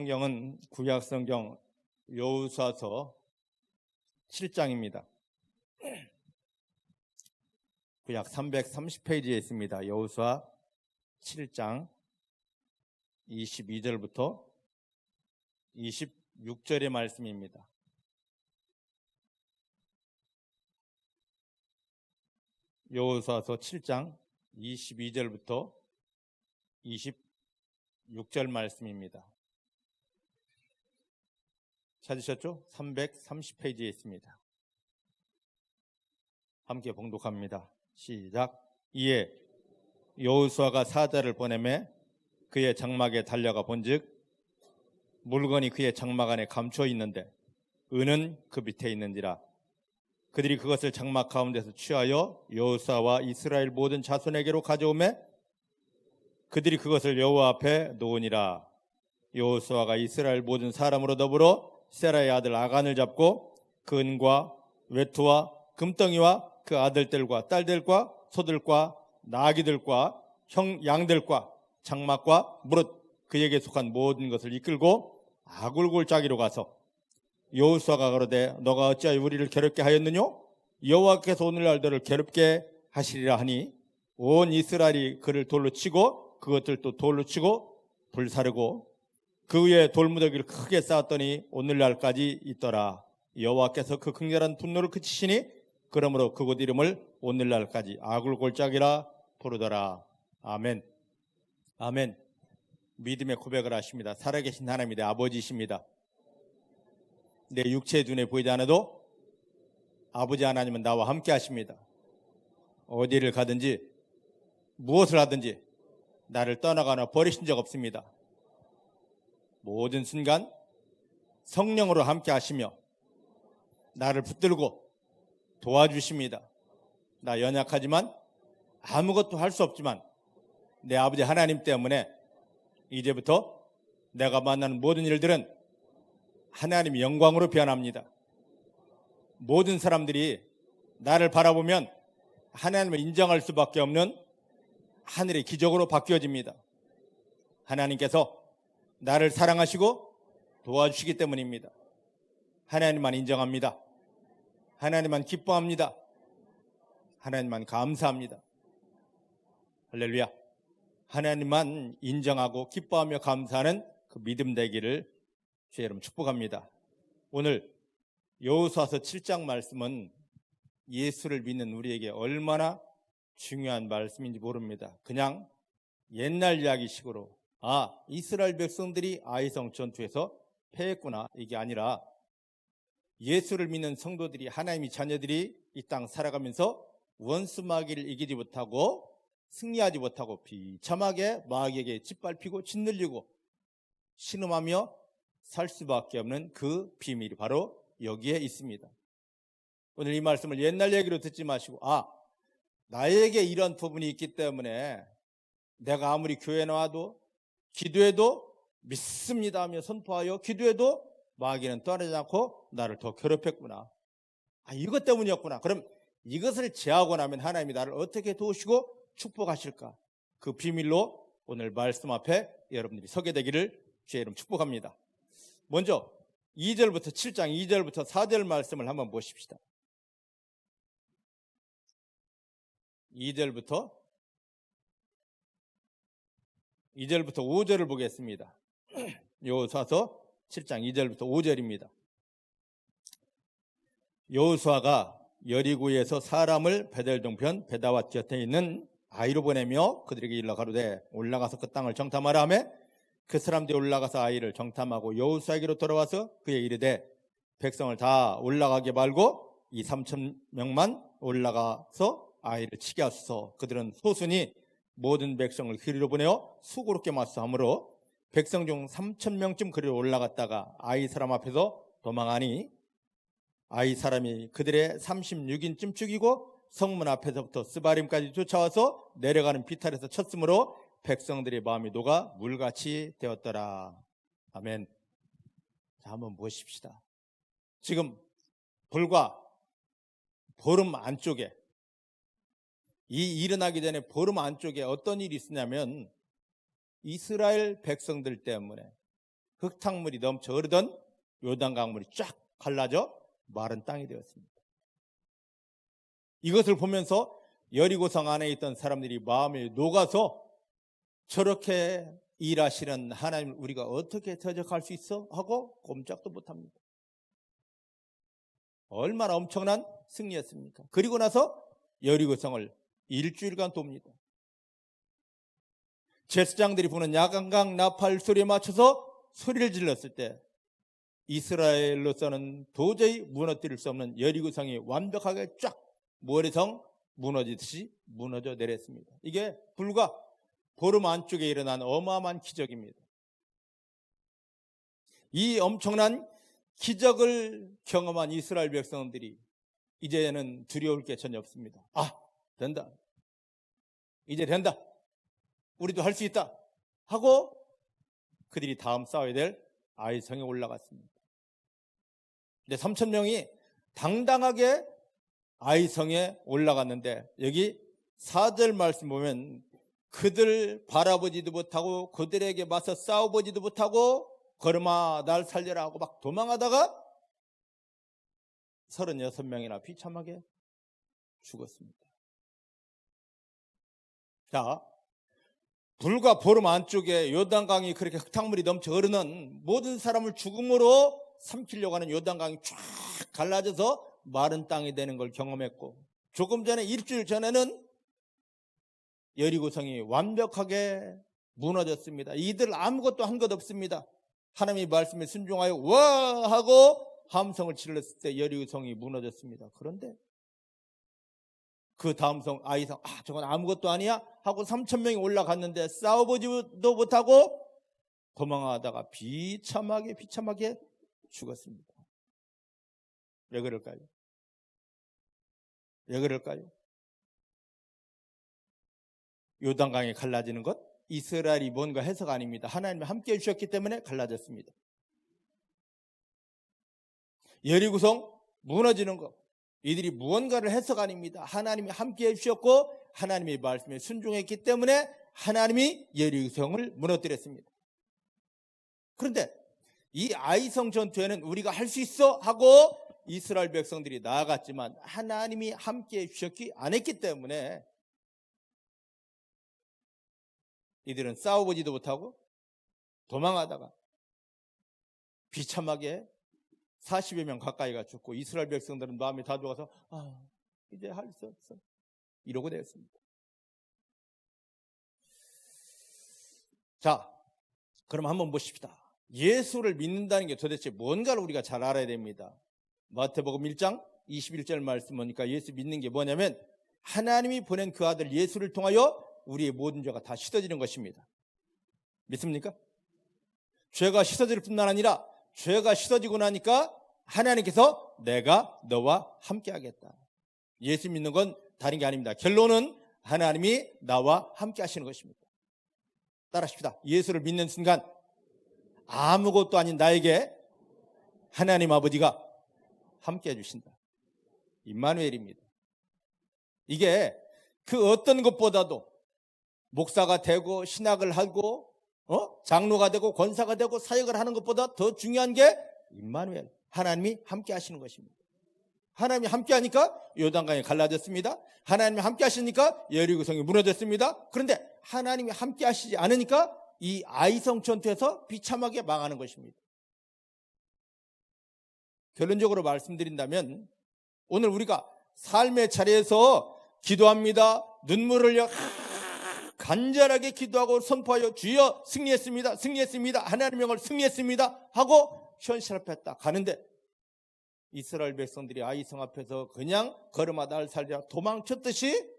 성경은 구약 성경 여호수아서 7장입니다. 구약 330페이지에 있습니다. 여호수아 7장 22절부터 26절의 말씀입니다. 여호수아서 7장 22절부터 26절 말씀입니다. 찾으셨죠? 330페이지에 있습니다. 함께 봉독합니다. 시작. 이에 여호수아가 사자를 보내매 그의 장막에 달려가 본즉 물건이 그의 장막 안에 감춰 있는데 은은 그 밑에 있는지라. 그들이 그것을 장막 가운데서 취하여 여호수아와 이스라엘 모든 자손에게로 가져오매 그들이 그것을 여호와 앞에 놓으니라. 여호수아가 이스라엘 모든 사람으로 더불어 세라의 아들 아간을 잡고 그 은과 외투와 금덩이와 그 아들들과 딸들과 소들과 나귀들과 양들과 장막과 무릇 그에게 속한 모든 것을 이끌고 아굴골짜기로 가서 여호수아가 가로되 너가 어찌하여 우리를 괴롭게 하였느뇨? 여호와께서 오늘날 너를 괴롭게 하시리라 하니 온 이스라엘이 그를 돌로 치고 그것들도 돌로 치고 불사르고 그 위에 돌무더기를 크게 쌓았더니 오늘날까지 있더라. 여호와께서 그 극렬한 분노를 그치시니 그러므로 그곳 이름을 오늘날까지 아굴골짜기라 부르더라. 아멘. 아멘. 믿음의 고백을 하십니다. 살아계신 하나님이 내 아버지이십니다. 내 육체의 눈에 보이지 않아도 아버지 하나님은 나와 함께 하십니다. 어디를 가든지 무엇을 하든지 나를 떠나거나 버리신 적 없습니다. 모든 순간 성령으로 함께 하시며 나를 붙들고 도와주십니다. 나 연약하지만 아무것도 할 수 없지만 내 아버지 하나님 때문에 이제부터 내가 만나는 모든 일들은 하나님의 영광으로 변합니다. 모든 사람들이 나를 바라보면 하나님을 인정할 수밖에 없는 하늘의 기적으로 바뀌어집니다. 하나님께서 나를 사랑하시고 도와주시기 때문입니다. 하나님만 인정합니다. 하나님만 기뻐합니다. 하나님만 감사합니다. 할렐루야. 하나님만 인정하고 기뻐하며 감사하는 그 믿음 되기를 주의 이름 축복합니다. 오늘 여호수아서 7장 말씀은 예수를 믿는 우리에게 얼마나 중요한 말씀인지 모릅니다. 그냥 옛날 이야기식으로 이스라엘 백성들이 아이성 전투에서 패했구나 이게 아니라 예수를 믿는 성도들이 하나님의 자녀들이 이 땅 살아가면서 원수 마귀를 이기지 못하고 승리하지 못하고 비참하게 마귀에게 짓밟히고 짓눌리고 신음하며 살 수밖에 없는 그 비밀이 바로 여기에 있습니다. 오늘 이 말씀을 옛날 얘기로 듣지 마시고 나에게 이런 부분이 있기 때문에 내가 아무리 교회 나와도 기도해도 믿습니다 하며 선포하여 기도해도 마귀는 떠나지 않고 나를 더 괴롭혔구나. 이것 때문이었구나. 그럼 이것을 제하고 나면 하나님이 나를 어떻게 도우시고 축복하실까? 그 비밀로 오늘 말씀 앞에 여러분들이 서게 되기를 주의 이름 축복합니다. 먼저 2절부터 7장 2절부터 4절 말씀을 한번 보십시다. 2절부터 5절을 보겠습니다. 여호수아서 7장 2절부터 5절입니다. 여호수아가 여리고에서 사람을 베델 동편 베다와 곁에 있는 아이로 보내며 그들에게 일러 가로되 올라가서 그 땅을 정탐하라 하매 그 사람들이 올라가서 아이를 정탐하고 여호수아에게로 돌아와서 그의 이르되 백성을 다 올라가게 말고 이 3,000명만 올라가서 아이를 치게 하소서. 그들은 소순이 모든 백성을 그리로 보내어 수고롭게 맞서 하므로 백성 중 3,000명쯤 그리로 올라갔다가 아이 사람 앞에서 도망하니 아이 사람이 그들의 36인쯤 죽이고 성문 앞에서부터 스바림까지 쫓아와서 내려가는 비탈에서 쳤으므로 백성들의 마음이 녹아 물같이 되었더라. 아멘. 자, 한번 보십시다. 지금 불과 보름 안쪽에 이 일어나기 전에 보름 안쪽에 어떤 일이 있었냐면 이스라엘 백성들 때문에 흙탕물이 넘쳐 흐르던 요단 강물이 쫙 갈라져 마른 땅이 되었습니다. 이것을 보면서 여리고성 안에 있던 사람들이 마음이 녹아서 저렇게 일하시는 하나님을 우리가 어떻게 대적할 수 있어? 하고 꼼짝도 못합니다. 얼마나 엄청난 승리였습니까? 그리고 나서 여리고성을 일주일간 돕니다. 제사장들이 부는 야간강 나팔 소리에 맞춰서 소리를 질렀을 때 이스라엘로서는 도저히 무너뜨릴 수 없는 여리고성이 완벽하게 쫙 모래성 무너지듯이 무너져 내렸습니다. 이게 불과 보름 안쪽에 일어난 어마어마한 기적입니다. 이 엄청난 기적을 경험한 이스라엘 백성들이 이제는 두려울 게 전혀 없습니다. 된다. 이제 된다. 우리도 할 수 있다. 하고 그들이 다음 싸워야 될 아이성에 올라갔습니다. 근데 3,000명이 당당하게 아이성에 올라갔는데 여기 4절 말씀 보면 그들 바라보지도 못하고 그들에게 맞서 싸워보지도 못하고 걸음아 날 살려라 하고 막 도망하다가 36명이나 비참하게 죽었습니다. 자, 불과 보름 안쪽에 요단강이 그렇게 흙탕물이 넘쳐 흐르는 모든 사람을 죽음으로 삼키려고 하는 요단강이 쫙 갈라져서 마른 땅이 되는 걸 경험했고, 조금 전에 일주일 전에는 여리고성이 완벽하게 무너졌습니다. 이들 아무것도 한 것 없습니다. 하나님의 말씀에 순종하여 와 하고 함성을 질렀을 때 여리고성이 무너졌습니다. 그런데 그 다음 성 아이성 저건 아무것도 아니야 하고 3,000명이 올라갔는데 싸워보지도 못하고 도망하다가 비참하게 죽었습니다. 왜 그럴까요? 왜 그럴까요? 요단강이 갈라지는 것 이스라엘이 뭔가 해서가 아닙니다. 하나님이 함께 해주셨기 때문에 갈라졌습니다. 여리고성 무너지는 것 이들이 무언가를 해서가 아닙니다. 하나님이 함께 해주셨고 하나님의 말씀에 순종했기 때문에 하나님이 여리고성을 무너뜨렸습니다. 그런데 이 아이성 전투에는 우리가 할 수 있어 하고 이스라엘 백성들이 나아갔지만 하나님이 함께 해주셨기 안 했기 때문에 이들은 싸워보지도 못하고 도망하다가 비참하게 40여 명 가까이가 죽고 이스라엘 백성들은 마음이 다 죽어서 이제 할 수 없어 이러고 되었습니다. 자, 그럼 한번 보십시다. 예수를 믿는다는 게 도대체 뭔가를 우리가 잘 알아야 됩니다. 마태복음 1장 21절 말씀 보니까 예수 믿는 게 뭐냐면 하나님이 보낸 그 아들 예수를 통하여 우리의 모든 죄가 다 씻어지는 것입니다. 믿습니까? 죄가 씻어질 뿐만 아니라 죄가 씻어지고 나니까 하나님께서 내가 너와 함께 하겠다. 예수 믿는 건 다른 게 아닙니다. 결론은 하나님이 나와 함께 하시는 것입니다. 따라하십시다. 예수를 믿는 순간 아무것도 아닌 나에게 하나님 아버지가 함께 해주신다. 임마누엘입니다. 이게 그 어떤 것보다도 목사가 되고 신학을 하고 장로가 되고 권사가 되고 사역을 하는 것보다 더 중요한 게 임마누엘, 하나님이 함께 하시는 것입니다. 하나님이 함께 하니까 요단강이 갈라졌습니다. 하나님이 함께 하시니까 여리고성이 무너졌습니다. 그런데 하나님이 함께 하시지 않으니까 이 아이성 전투에서 비참하게 망하는 것입니다. 결론적으로 말씀드린다면 오늘 우리가 삶의 자리에서 기도합니다. 눈물을 흘려 간절하게 기도하고 선포하여 주여 승리했습니다. 승리했습니다. 하나님의 명을 승리했습니다. 하고 현실 앞에 딱 가는데 이스라엘 백성들이 아이성 앞에서 그냥 걸음마다 날 살려 도망쳤듯이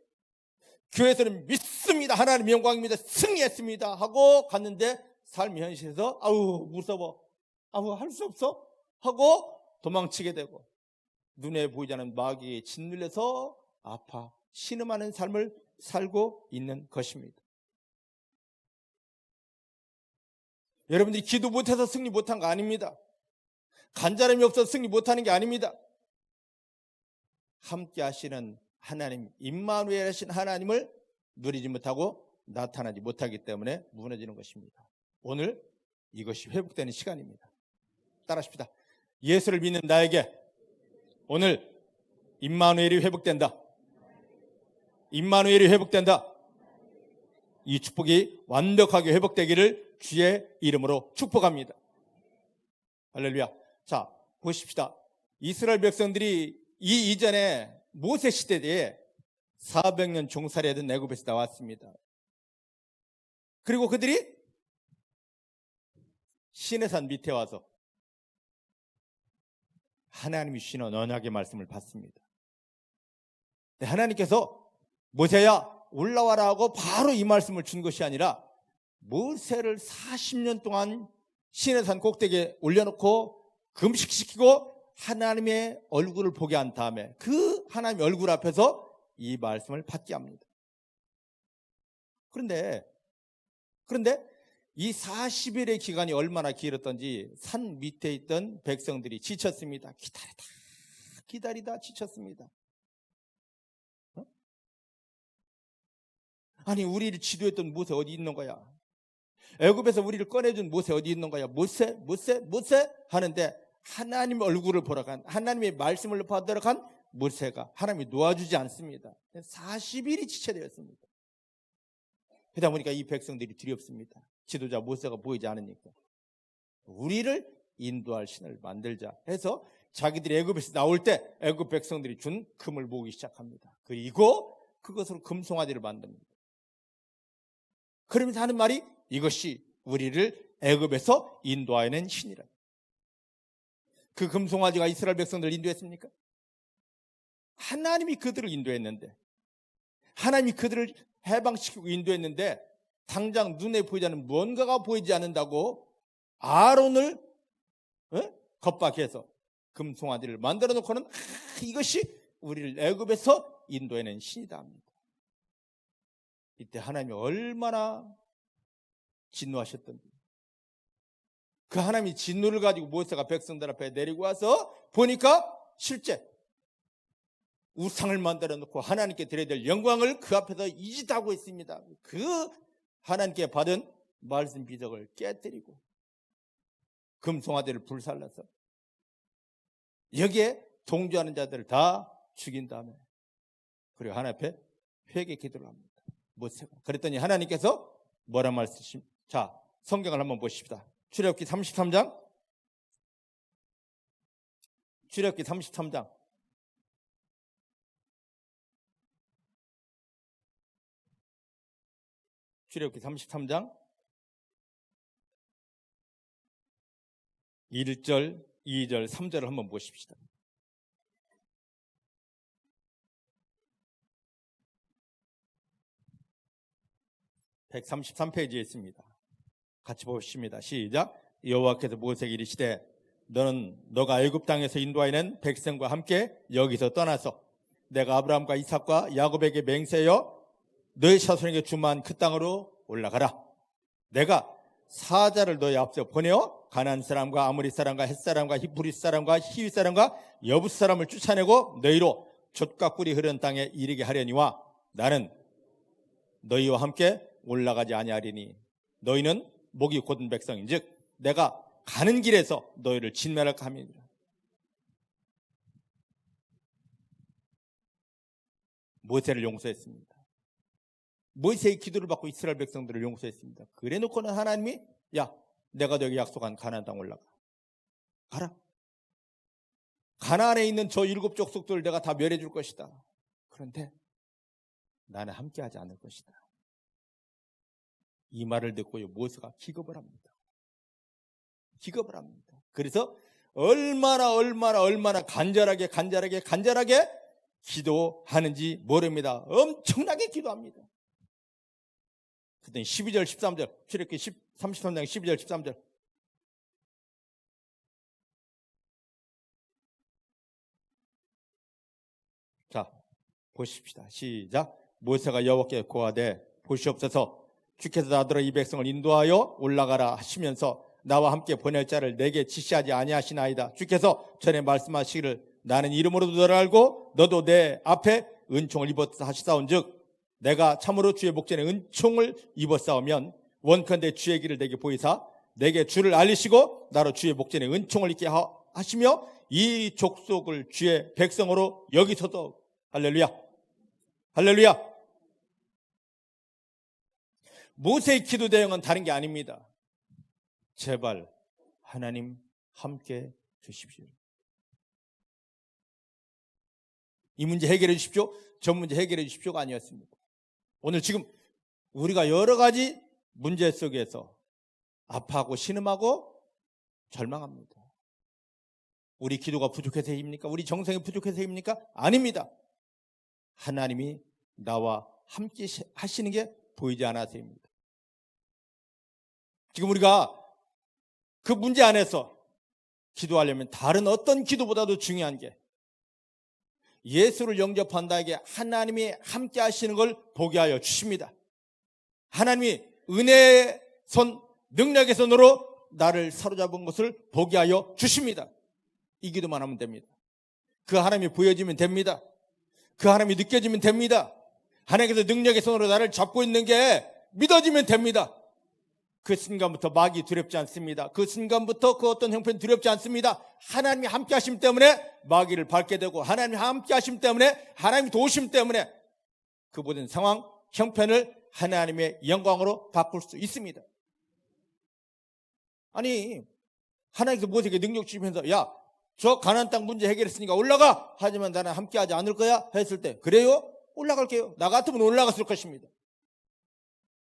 교회에서는 믿습니다. 하나님의 영광입니다. 승리했습니다. 하고 갔는데 삶의 현실에서 무서워. 할 수 없어. 하고 도망치게 되고 눈에 보이지 않는 마귀에 짓눌려서 아파 신음하는 삶을 살고 있는 것입니다. 여러분들이 기도 못해서 승리 못한 거 아닙니다. 간절함이 없어서 승리 못하는 게 아닙니다. 함께 하시는 하나님, 임마누엘 하신 하나님을 누리지 못하고 나타나지 못하기 때문에 무너지는 것입니다. 오늘 이것이 회복되는 시간입니다. 따라하십시다. 예수를 믿는 나에게 오늘 임마누엘이 회복된다. 임마누엘이 회복된다. 이 축복이 완벽하게 회복되기를 주의 이름으로 축복합니다. 할렐루야. 자, 보십시다. 이스라엘 백성들이 이 이전에 모세 시대에 400년 종살이하던 애굽에서 나왔습니다. 그리고 그들이 시내산 밑에 와서 하나님이 주시는 언약의 말씀을 받습니다. 하나님께서 모세야 올라와라 하고 바로 이 말씀을 준 것이 아니라 모세를 40년 동안 시내산 꼭대기에 올려놓고 금식시키고 하나님의 얼굴을 보게 한 다음에 그 하나님의 얼굴 앞에서 이 말씀을 받게 합니다. 그런데 이 40일의 기간이 얼마나 길었던지 산 밑에 있던 백성들이 지쳤습니다. 기다리다 지쳤습니다. 아니, 우리를 지도했던 모세 어디 있는 거야? 애굽에서 우리를 꺼내준 모세 어디 있는 거야? 모세 하는데 하나님 얼굴을 보러 간, 하나님의 말씀을 받으러 간 모세가 하나님이 놓아주지 않습니다. 40일이 지체되었습니다. 그러다 보니까 이 백성들이 두렵습니다. 지도자 모세가 보이지 않으니까 우리를 인도할 신을 만들자 해서 자기들이 애굽에서 나올 때 애굽 백성들이 준 금을 모으기 시작합니다. 그리고 그것으로 금송아지를 만듭니다. 그러면서 하는 말이 이것이 우리를 애굽에서 인도하여낸 신이라. 그 금송아지가 이스라엘 백성들을 인도했습니까? 하나님이 그들을 인도했는데, 하나님이 그들을 해방시키고 인도했는데 당장 눈에 보이지 않는 무언가가 보이지 않는다고 아론을 겁박해서 금송아지를 만들어 놓고는 이것이 우리를 애굽에서 인도해낸 신이다 합니다. 이때 하나님이 얼마나 진노하셨던지, 그 하나님이 진노를 가지고 모세가 백성들 앞에 내리고 와서 보니까 실제 우상을 만들어 놓고 하나님께 드려야 될 영광을 그 앞에서 이짓하고 있습니다. 그 하나님께 받은 말씀 비적을 깨뜨리고 금송아지를 불살라서 여기에 동조하는 자들을 다 죽인 다음에 그리고 하나님 앞에 회개 기도를 합니다. 모세가. 그랬더니 하나님께서 뭐라 말씀하십니까? 자, 성경을 한번 보십시다. 출애굽기 33장. 출애굽기 33장. 출애굽기 33장 1절, 2절, 3절을 한번 보십시다. (133페이지에) 있습니다. 같이 보십니다. 시작. 여호와께서 모세에게 이르시되 너가 애굽 땅에서 인도하여낸 백성과 함께 여기서 떠나서 내가 아브라함과 이삭과 야곱에게 맹세하여 너희 자손에게 주만 그 땅으로 올라가라. 내가 사자를 너희 앞서 보내어 가나안 사람과 아모리 사람과 헷 사람과 히브리 사람과 히위 사람과 여부 사람을 쫓아내고 너희로 젖과 꿀이 흐르는 땅에 이르게 하려니와 나는 너희와 함께 올라가지 아니하리니 너희는 목이 곧은 백성인즉 내가 가는 길에서 너희를 진멸할까 함이니라. 모세를 용서했습니다. 모세의 기도를 받고 이스라엘 백성들을 용서했습니다. 그래놓고는 하나님이 야, 내가 너에게 약속한 가나안 땅 올라가. 가라. 가나안에 있는 저 7 족속들을 내가 다 멸해 줄 것이다. 그런데 나는 함께하지 않을 것이다. 이 말을 듣고요, 모세가 기겁을 합니다. 기겁을 합니다. 그래서 얼마나 간절하게 기도하는지 모릅니다. 엄청나게 기도합니다. 그랬더니 12절 13절 출애굽기 33장 12절 13절 자 보십시다. 시작. 모세가 여호와께 고하되 보시옵소서 주께서 나더러 이 백성을 인도하여 올라가라 하시면서 나와 함께 보낼 자를 내게 지시하지 아니하시나이다. 주께서 전에 말씀하시기를 나는 이름으로도 너를 알고 너도 내 앞에 은총을 입었다 하시사온즉 내가 참으로 주의 목전에 은총을 입었사오면 원컨대 주의 길을 내게 보이사 내게 주를 알리시고 나로 주의 목전에 은총을 있게 하시며 이 족속을 주의 백성으로 여기서도 할렐루야, 할렐루야. 모세의 기도 대응은 다른 게 아닙니다. 제발 하나님 함께 주십시오. 이 문제 해결해 주십시오, 저 문제 해결해 주십시오가 아니었습니다. 오늘 지금 우리가 여러 가지 문제 속에서 아파하고 신음하고 절망합니다. 우리 기도가 부족해서입니까? 우리 정성이 부족해서입니까? 아닙니다. 하나님이 나와 함께 하시는 게 보이지 않아서입니다. 지금 우리가 그 문제 안에서 기도하려면 다른 어떤 기도보다도 중요한 게 예수를 영접한다에게 하나님이 함께 하시는 걸 보게 하여 주십니다. 하나님이 은혜의 손, 능력의 손으로 나를 사로잡은 것을 보게 하여 주십니다. 이 기도만 하면 됩니다. 그 하나님이 보여지면 됩니다. 그 하나님이 느껴지면 됩니다. 하나님께서 능력의 손으로 나를 잡고 있는 게 믿어지면 됩니다. 그 순간부터 마귀 두렵지 않습니다. 그 순간부터 그 어떤 형편 두렵지 않습니다. 하나님이 함께 하심 때문에 마귀를 밟게 되고, 하나님이 함께 하심 때문에, 하나님이 도우심 때문에 그 모든 상황, 형편을 하나님의 영광으로 바꿀 수 있습니다. 아니, 하나님께서 모세에게 능력 주시면서 야, 저 가나안 땅 문제 해결했으니까 올라가. 하지만 나는 함께 하지 않을 거야 했을 때, 그래요? 올라갈게요. 나 같으면 올라갔을 것입니다.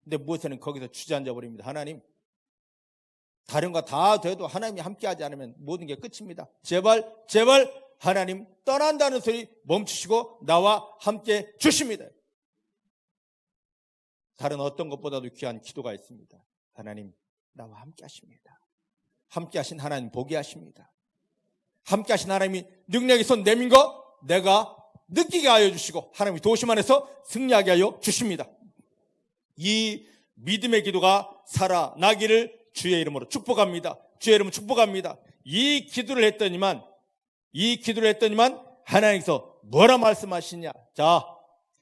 근데 모세는 거기서 주저앉아 버립니다. 하나님, 다른 거 다 돼도 하나님이 함께 하지 않으면 모든 게 끝입니다. 제발 하나님 떠난다는 소리 멈추시고 나와 함께 주십니다. 다른 어떤 것보다도 귀한 기도가 있습니다. 하나님, 나와 함께 하십니다. 함께 하신 하나님 보게 하십니다. 함께 하신 하나님이 능력의 손 내민 거 내가 느끼게 하여 주시고, 하나님이 도우심 안에서 승리하게 하여 주십니다. 이 믿음의 기도가 살아나기를 주의 이름으로 축복합니다. 주의 이름으로 축복합니다. 이 기도를 했더니만 하나님께서 뭐라 말씀하시냐. 자,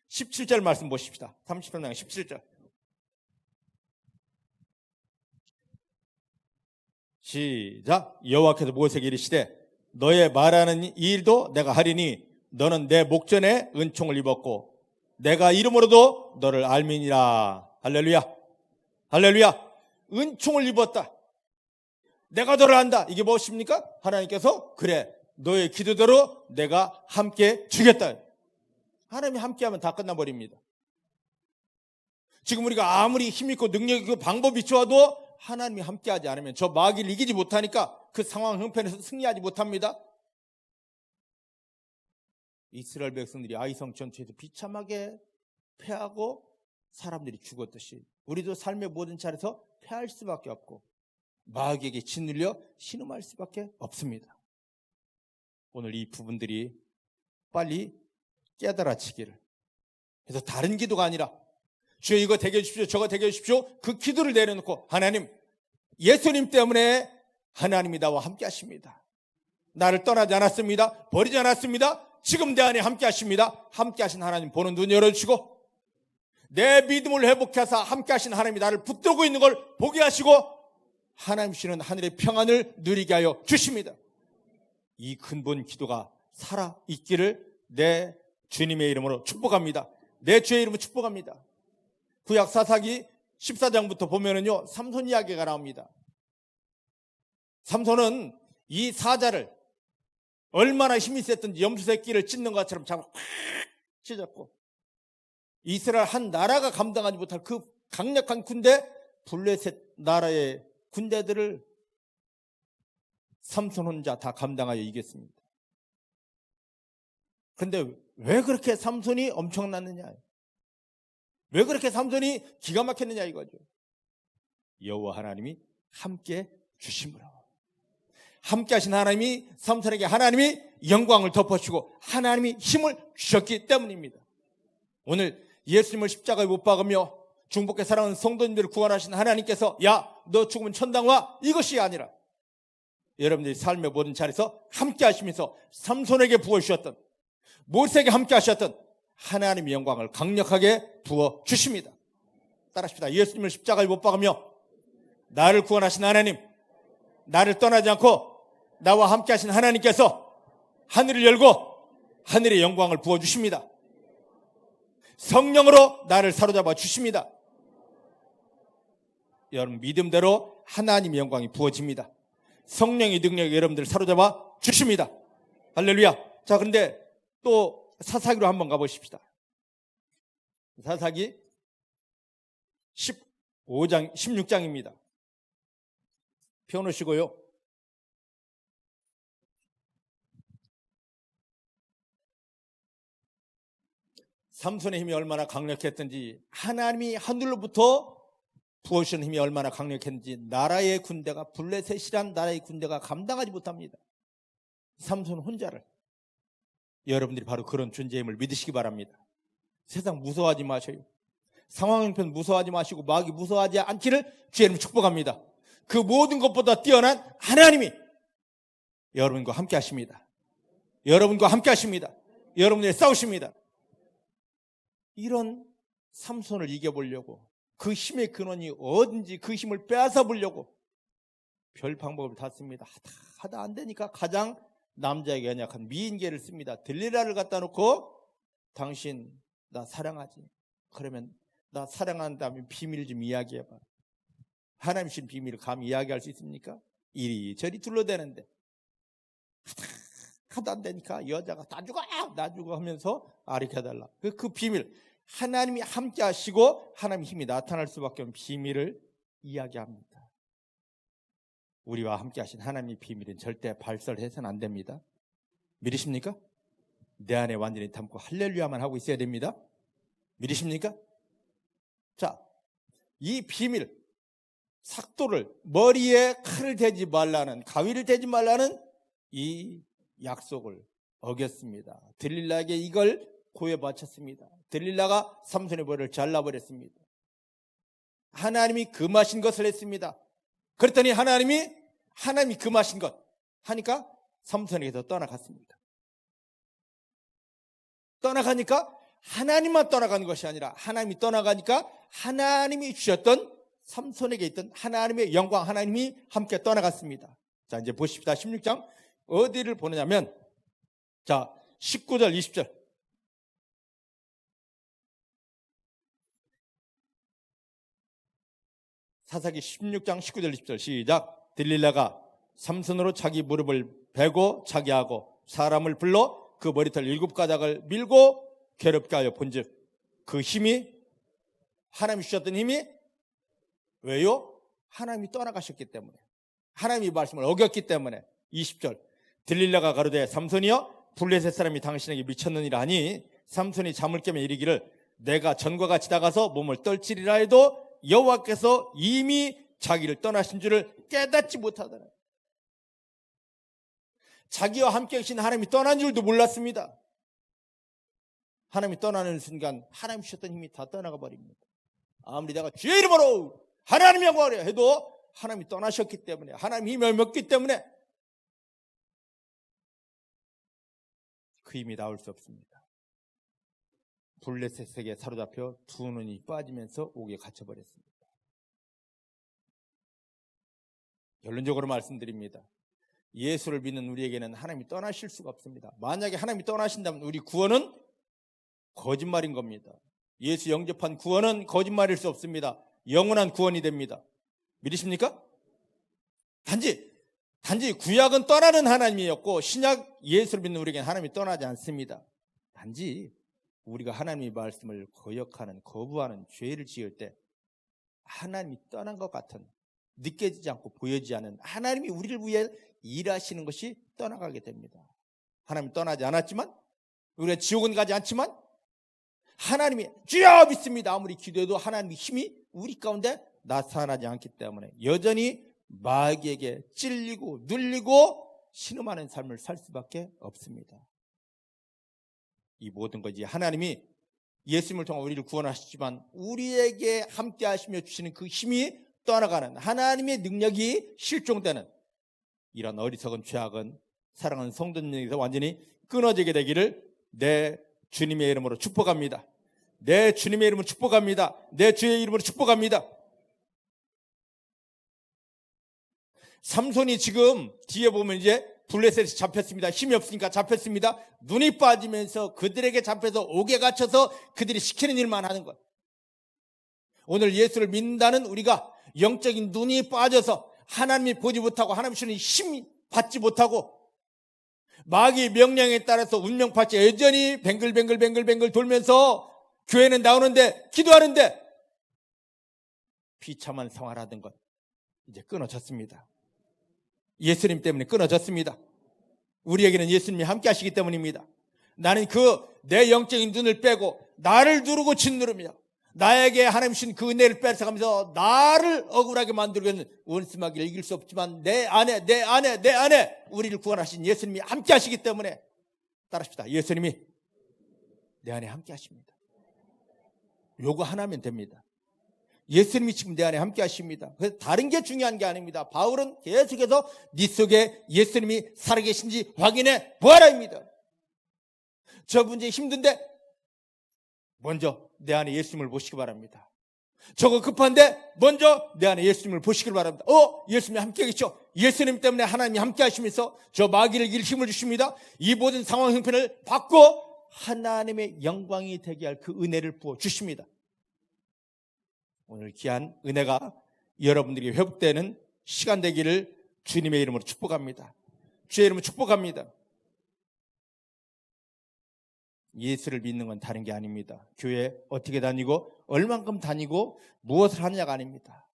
17절 말씀 보십시다. 30장 17절. 시작. 여호와께서 모세에게 이르시되 너의 말하는 이 일도 내가 하리니 너는 내 목전에 은총을 입었고 내가 이름으로도 너를 알미니라. 할렐루야, 할렐루야. 은총을 입었다. 내가 너를 안다. 이게 무엇입니까? 하나님께서 그래, 너의 기도대로 내가 함께 주겠다. 하나님이 함께하면 다 끝나버립니다. 지금 우리가 아무리 힘있고 능력있고 방법이 좋아도 하나님이 함께하지 않으면 저 마귀를 이기지 못하니까 그 상황 형편에서 승리하지 못합니다. 이스라엘 백성들이 아이성 전투에서 비참하게 패하고 사람들이 죽었듯이 우리도 삶의 모든 차례에서 패할 수밖에 없고 마귀에게 짓눌려 신음할 수밖에 없습니다. 오늘 이 부분들이 빨리 깨달아지기를, 그래서 다른 기도가 아니라 주여 이거 되게 해주십시오, 저거 되게 해주십시오, 그 기도를 내려놓고 하나님, 예수님 때문에 하나님이 나와 함께 하십니다. 나를 떠나지 않았습니다. 버리지 않았습니다. 지금 내 안에 함께 하십니다. 함께 하신 하나님 보는 눈 열어주시고 내 믿음을 회복해서 함께 하신 하나님이 나를 붙들고 있는 걸 보게 하시고 하나님 주시는 하늘의 평안을 누리게 하여 주십니다. 이 근본 기도가 살아있기를 내 주님의 이름으로 축복합니다. 내 주의 이름으로 축복합니다. 구약 사사기 14장부터 보면은요, 삼손 이야기가 나옵니다. 삼손은 이 사자를 얼마나 힘이 셌든지 염소새끼를 찢는 것처럼 잡아 팍 찢었고, 이스라엘 한 나라가 감당하지 못할 그 강력한 군대, 블레셋 나라의 군대들을 삼손 혼자 다 감당하여 이겼습니다. 그런데 왜 그렇게 삼손이 엄청났느냐, 왜 그렇게 삼손이 기가 막혔느냐 이거죠. 여호와 하나님이 함께 주심으로, 함께 하신 하나님이 삼손에게 하나님이 영광을 덮어주고 하나님이 힘을 주셨기 때문입니다. 오늘 예수님을 십자가에 못 박으며 중복해 사랑하는 성도님들을 구원하신 하나님께서 야, 너 죽으면 천당 와, 이것이 아니라 여러분들이 삶의 모든 자리에서 함께 하시면서 삼손에게 부어주셨던, 모세에게 함께 하셨던 하나님의 영광을 강력하게 부어주십니다. 따라합시다. 예수님을 십자가에 못 박으며 나를 구원하신 하나님, 나를 떠나지 않고 나와 함께 하신 하나님께서 하늘을 열고 하늘의 영광을 부어주십니다. 성령으로 나를 사로잡아 주십니다. 여러분 믿음대로 하나님의 영광이 부어집니다. 성령의 능력이 여러분들 사로잡아 주십니다. 할렐루야. 자, 그런데 또 사사기로 한번 가보십시다. 사사기 15장, 16장입니다. 펴놓으시고요. 삼손의 힘이 얼마나 강력했던지, 하나님이 하늘로부터 부어주신 힘이 얼마나 강력했는지 나라의 군대가, 블레셋이란 나라의 군대가 감당하지 못합니다. 삼손 혼자를. 여러분들이 바로 그런 존재의 힘을 믿으시기 바랍니다. 세상 무서워하지 마셔요. 상황 형편 무서워하지 마시고 마귀 무서워하지 않기를 주의 이름으로 축복합니다. 그 모든 것보다 뛰어난 하나님이 여러분과 함께 하십니다. 여러분과 함께 하십니다. 여러분들이 싸우십니다. 이런 삼손을 이겨보려고, 그 힘의 근원이 어딘지 그 힘을 빼앗아 보려고 별 방법을 다 씁니다. 하다 안 되니까 가장 남자에게 연약한 미인계를 씁니다. 들릴라를 갖다 놓고 당신 나 사랑하지? 그러면 나 사랑한다면 비밀 좀 이야기해봐. 하나님 주신 비밀을 감히 이야기할 수 있습니까? 이리저리 둘러대는데 하다 안 되니까 여자가 나 죽어 하면서 아리켜달라. 그 비밀, 하나님이 함께 하시고 하나님의 힘이 나타날 수밖에 없는 비밀을 이야기합니다. 우리와 함께 하신 하나님의 비밀은 절대 발설해서는 안 됩니다. 믿으십니까? 내 안에 완전히 담고 할렐루야만 하고 있어야 됩니다. 믿으십니까? 자, 이 비밀, 삭도를, 머리에 칼을 대지 말라는, 가위를 대지 말라는 이 약속을 어겼습니다. 들릴라에게 이걸 고해 바쳤습니다. 들릴라가 삼손의 머리를 잘라버렸습니다. 하나님이 금하신 것을 했습니다. 그랬더니 하나님이 금하신 것 하니까 삼손에게서 떠나갔습니다. 떠나가니까 하나님만 떠나가는 것이 아니라 하나님이 떠나가니까 하나님이 주셨던 삼손에게 있던 하나님의 영광, 하나님이 함께 떠나갔습니다. 자, 이제 보십시다. 16장 어디를 보느냐면, 자, 19절, 20절. 사사기 16장 19절 20절 시작. 들릴라가 삼손으로 자기 무릎을 베고 자기하고 사람을 불러 그 머리털 7가닥을 밀고 괴롭게 하여 본즉 그 힘이, 하나님이 주셨던 힘이, 왜요? 하나님이 떠나가셨기 때문에, 하나님의 말씀을 어겼기 때문에. 20절 들릴라가 가로되 삼손이여 블레셋 사람이 당신에게 미쳤느니라 하니 삼손이 잠을 깨며 이르기를 내가 전과 같이 나가서 몸을 떨치리라 해도 여호와께서 이미 자기를 떠나신 줄을 깨닫지 못하더라. 자기와 함께 계신 하나님이 떠난 줄도 몰랐습니다. 하나님이 떠나는 순간 하나님 주셨던 힘이 다 떠나가 버립니다. 아무리 내가 주의 이름으로 하나님 영광을 해도 하나님이 떠나셨기 때문에, 하나님 힘을 먹기 때문에 그 힘이 나올 수 없습니다. 블레셋에게 사로잡혀 두 눈이 빠지면서 옥에 갇혀버렸습니다. 결론적으로 말씀드립니다. 예수를 믿는 우리에게는 하나님이 떠나실 수가 없습니다. 만약에 하나님이 떠나신다면 우리 구원은 거짓말인 겁니다. 예수 영접한 구원은 거짓말일 수 없습니다. 영원한 구원이 됩니다. 믿으십니까? 단지 구약은 떠나는 하나님이었고 신약 예수를 믿는 우리에게는 하나님이 떠나지 않습니다. 단지 우리가 하나님의 말씀을 거역하는, 거부하는 죄를 지을 때 하나님이 떠난 것 같은, 느껴지지 않고 보여지지 않은 하나님이 우리를 위해 일하시는 것이 떠나가게 됩니다. 하나님이 떠나지 않았지만, 우리가 지옥은 가지 않지만 하나님이 주여 믿습니다 아무리 기도해도 하나님의 힘이 우리 가운데 나타나지 않기 때문에 여전히 마귀에게 찔리고 눌리고 신음하는 삶을 살 수밖에 없습니다. 이 모든 것이 하나님이 예수님을 통해 우리를 구원하시지만 우리에게 함께 하시며 주시는 그 힘이 떠나가는, 하나님의 능력이 실종되는 이런 어리석은 죄악은 사랑하는 성도님에게서 완전히 끊어지게 되기를 내 주님의 이름으로 축복합니다. 내 주님의 이름으로 축복합니다. 내 주의 이름으로 축복합니다. 삼손이 지금 뒤에 보면 이제 블레셋이 잡혔습니다. 힘이 없으니까 잡혔습니다. 눈이 빠지면서 그들에게 잡혀서 옥에 갇혀서 그들이 시키는 일만 하는 것. 오늘 예수를 믿는다는 우리가 영적인 눈이 빠져서 하나님이 보지 못하고 하나님 주시는 힘이 받지 못하고 마귀의 명령에 따라서 운명파츠 여전히 뱅글뱅글 돌면서 교회는 나오는데 기도하는데 비참한 생활하던 것 이제 끊어졌습니다. 예수님 때문에 끊어졌습니다. 우리에게는 예수님이 함께 하시기 때문입니다. 나는 내 영적인 눈을 빼고 나를 누르고 짓누르며 나에게 하나님 주신 그 은혜를 뺏어가면서 나를 억울하게 만들고 있는 원수마귀를 이길 수 없지만 내 안에 우리를 구원하신 예수님이 함께 하시기 때문에 따라합시다. 예수님이 내 안에 함께 하십니다. 요거 하나면 됩니다. 예수님이 지금 내 안에 함께 하십니다. 그래서 다른 게 중요한 게 아닙니다. 바울은 계속해서 네 속에 예수님이 살아계신지 확인해 보아라입니다. 저 문제 힘든데 먼저 내 안에 예수님을 보시기 바랍니다. 저거 급한데 먼저 내 안에 예수님을 보시길 바랍니다. 예수님이 함께 계시죠. 예수님 때문에 하나님이 함께 하시면서 저 마귀를 이길 힘을 주십니다. 이 모든 상황 형편을 받고 하나님의 영광이 되게 할 그 은혜를 부어 주십니다. 오늘 귀한 은혜가 여러분들에게 회복되는 시간 되기를 주님의 이름으로 축복합니다. 주의 이름으로 축복합니다. 예수를 믿는 건 다른 게 아닙니다. 교회 어떻게 다니고 얼만큼 다니고 무엇을 하느냐가 아닙니다.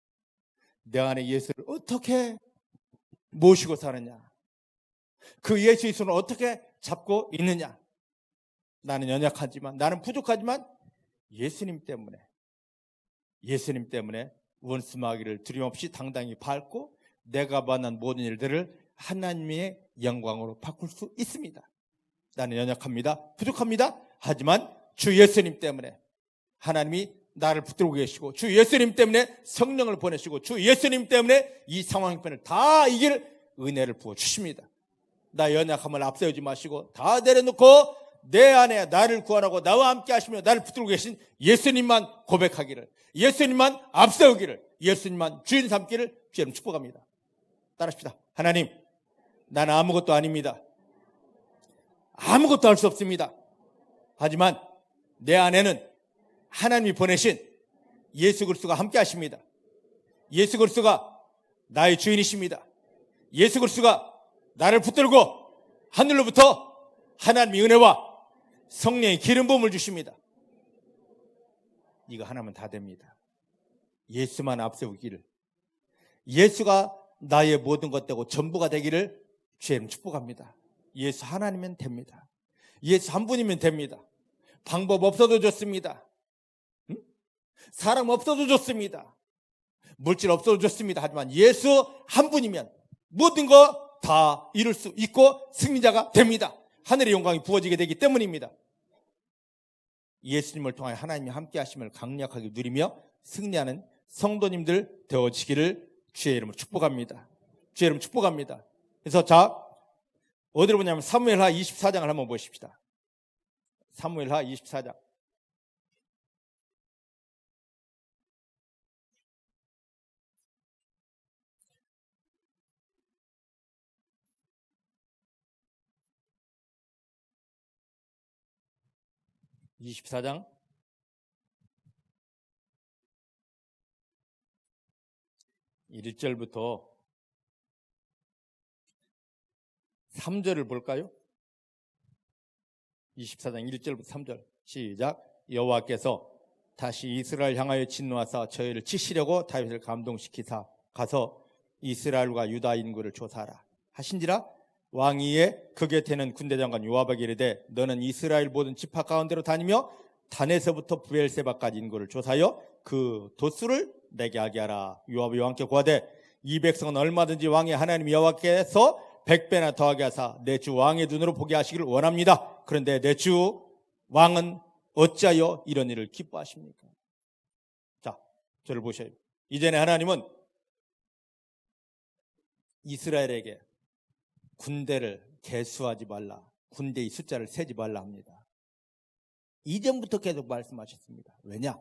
내 안에 예수를 어떻게 모시고 사느냐, 그 예수의 손을 어떻게 잡고 있느냐. 나는 연약하지만, 나는 부족하지만 예수님 때문에 원수 마귀를 두려움없이 당당히 밟고 내가 만난 모든 일들을 하나님의 영광으로 바꿀 수 있습니다. 나는 연약합니다. 부족합니다. 하지만 주 예수님 때문에 하나님이 나를 붙들고 계시고 주 예수님 때문에 성령을 보내시고 주 예수님 때문에 이 상황 형편을 다 이길 은혜를 부어주십니다. 나 연약함을 앞세우지 마시고 다 내려놓고 내 안에 나를 구원하고 나와 함께 하시며 나를 붙들고 계신 예수님만 고백하기를, 예수님만 앞세우기를, 예수님만 주인 삼기를 주님 축복합니다. 따라합시다. 하나님, 나는 아무것도 아닙니다. 아무것도 할 수 없습니다. 하지만 내 안에는 하나님이 보내신 예수 그리스도가 함께 하십니다. 예수 그리스도가 나의 주인이십니다. 예수 그리스도가 나를 붙들고 하늘로부터 하나님의 은혜와 성령의 기름 부음을 주십니다. 이거 하나면 다 됩니다. 예수만 앞세우기를, 예수가 나의 모든 것 되고 전부가 되기를 주님 축복합니다. 예수 하나님이면 됩니다. 예수 한 분이면 됩니다. 방법 없어도 좋습니다. 사람 없어도 좋습니다. 물질 없어도 좋습니다. 하지만 예수 한 분이면 모든 거 다 이룰 수 있고 승리자가 됩니다. 하늘의 영광이 부어지게 되기 때문입니다. 예수님을 통하여 하나님이 함께 하심을 강력하게 누리며 승리하는 성도님들 되어지기를 주의 이름으로 축복합니다. 주의 이름으로 축복합니다. 그래서 어디로 보냐면 사무엘하 24장을 한번 보십시다. 사무엘하 24장. (24장) 1절부터 3절을 볼까요? 24장 1절부터 3절 시작. 여호와께서 다시 이스라엘 향하여 진노하사 저희를 치시려고 다윗을 감동시키사 가서 이스라엘과 유다 인구를 조사하라 하신지라. 왕위에 그 곁에는 군대장관 요압에게 이르되 너는 이스라엘 모든 지파 가운데로 다니며 단에서부터 부엘세바까지 인구를 조사하여 그 도수를 내게 하게 하라. 요압이 왕께 고하되 이 백성은 얼마든지 왕의 하나님 여호와께서 100배나 더하게 하사 내 주 왕의 눈으로 보게 하시기를 원합니다. 그런데 내 주 왕은 어찌하여 이런 일을 기뻐하십니까? 자, 저를 보셔요. 이전에 하나님은 이스라엘에게 군대를 개수하지 말라, 군대의 숫자를 세지 말라 합니다. 이전부터 계속 말씀하셨습니다. 왜냐?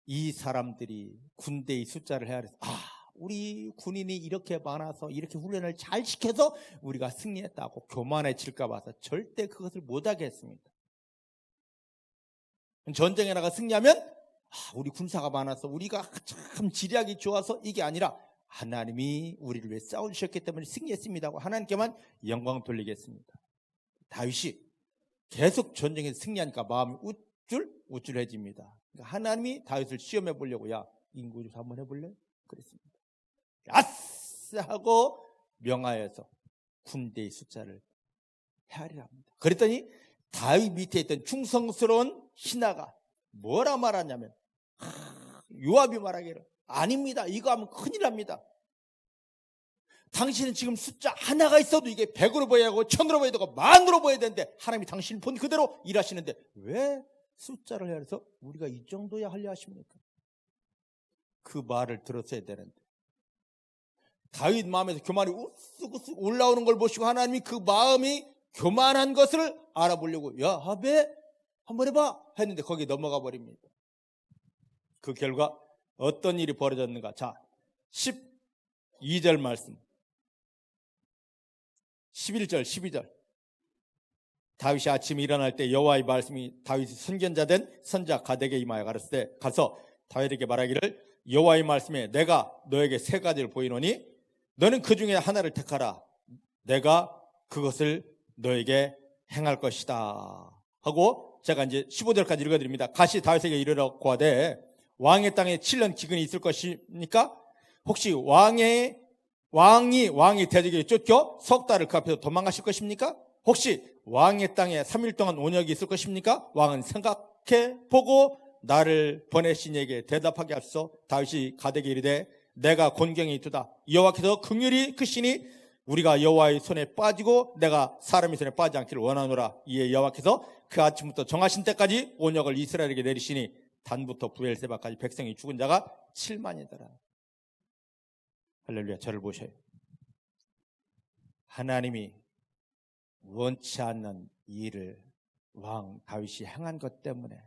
이 사람들이 군대의 숫자를 헤아려서 우리 군인이 이렇게 많아서 이렇게 훈련을 잘 시켜서 우리가 승리했다고 교만해질까 봐서 절대 그것을 못하게 했습니다. 전쟁에 나가 승리하면 우리 군사가 많아서 우리가 참 지략이 좋아서 이게 아니라 하나님이 우리를 위해 싸우셨기 때문에 승리했습니다고 하나님께만 영광 돌리겠습니다. 다윗이 계속 전쟁에서 승리하니까 마음이 우쭐해집니다. 그러니까 하나님이 다윗을 시험해 보려고 야 인구조사 한번 해볼래? 그랬습니다. 아싸 하고 명하여서 군대의 숫자를 헤아리라 합니다. 그랬더니 다윗 밑에 있던 충성스러운 신하가 뭐라 말하냐면 요압이 말하기를 아닙니다. 이거 하면 큰일 납니다. 당신은 지금 숫자 하나가 있어도 이게 100으로 보여야 하고 1000으로 보여야 되고 10,000으로 보여야 되는데 하나님이 당신을 본 그대로 일하시는데 왜 숫자를 해서 우리가 이 정도야 하려 하십니까? 그 말을 들었어야 되는데 다윗 마음에서 교만이 우쓱우쓱 올라오는 걸 보시고 하나님이 그 마음이 교만한 것을 알아보려고 야 하베 한번 해봐 했는데 거기에 넘어가 버립니다. 그 결과 어떤 일이 벌어졌는가? 자, 12절 말씀 11절 12절 다윗이 아침에 일어날 때 여호와의 말씀이 다윗의 선견자 된 선자 가덱에게 임하여 가르치되 가서 다윗에게 말하기를 여호와의 말씀에 내가 너에게 세 가지를 보이노니 너는 그 중에 하나를 택하라. 내가 그것을 너에게 행할 것이다 하고 제가 이제 15절까지 읽어드립니다. 가시 다윗에게 이르라고 하되 왕의 땅에 7년 기근이 있을 것입니까? 혹시 왕이 대적에게 쫓겨 석 달을 그 앞에서 도망가실 것입니까? 혹시 왕의 땅에 3일 동안 온역이 있을 것입니까? 왕은 생각해 보고 나를 보내신 이에게 대답하게 하소서. 다윗이 가덱에게 이르되 내가 곤경이 있도다. 여호와께서 긍휼히 크시니 우리가 여호와의 손에 빠지고 내가 사람의 손에 빠지지 않기를 원하노라. 이에 여호와께서 그 아침부터 정하신 때까지 온역을 이스라엘에게 내리시니 단부터 부엘세바까지 백성이 죽은 자가 7만이더라. 할렐루야. 저를 보셔요. 하나님이 원치 않는 일을 왕 다윗이 행한 것 때문에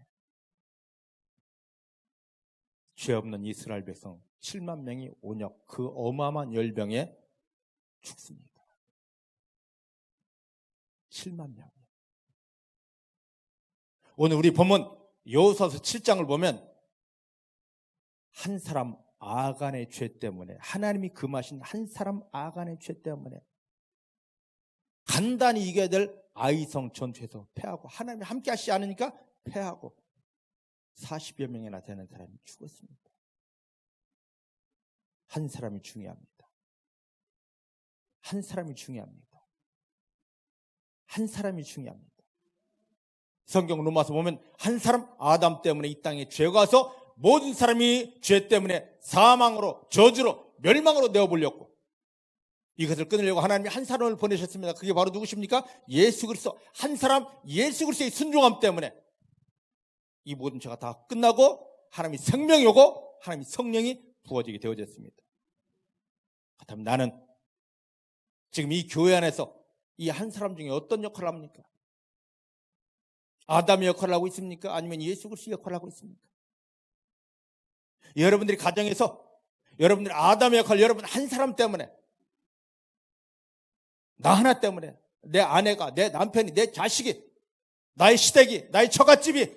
죄 없는 이스라엘 백성 7만 명이 온역 그 어마어마한 열병에 죽습니다. 7만 명. 오늘 우리 본문 여호수아서 7장을 보면 한 사람 아간의 죄 때문에 하나님이 금하신 한 사람 아간의 죄 때문에 간단히 이겨야 될 아이성 전투에서 패하고 하나님이 함께 하시지 않으니까 패하고 40여 명이나 되는 사람이 죽었습니다. 한 사람이 중요합니다. 한 사람이 중요합니다. 한 사람이 중요합니다. 성경 로마서 보면 한 사람 아담 때문에 이 땅에 죄가 와서 모든 사람이 죄 때문에 사망으로 저주로 멸망으로 내어버렸고 이것을 끊으려고 하나님이 한 사람을 보내셨습니다. 그게 바로 누구십니까? 예수 그리스도. 한 사람 예수 그리스도의 순종함 때문에 이 모든 죄가 다 끝나고 하나님이 생명이 오고 하나님이 성령이 부어지게 되어졌습니다. 그렇다면 나는 지금 이 교회 안에서 이 한 사람 중에 어떤 역할을 합니까? 아담의 역할을 하고 있습니까? 아니면 예수 그리스도의 역할을 하고 있습니까? 여러분들이 가정에서 여러분들이 아담의 역할, 여러분 한 사람 때문에 나 하나 때문에 내 아내가, 내 남편이, 내 자식이, 나의 시댁이, 나의 처갓집이,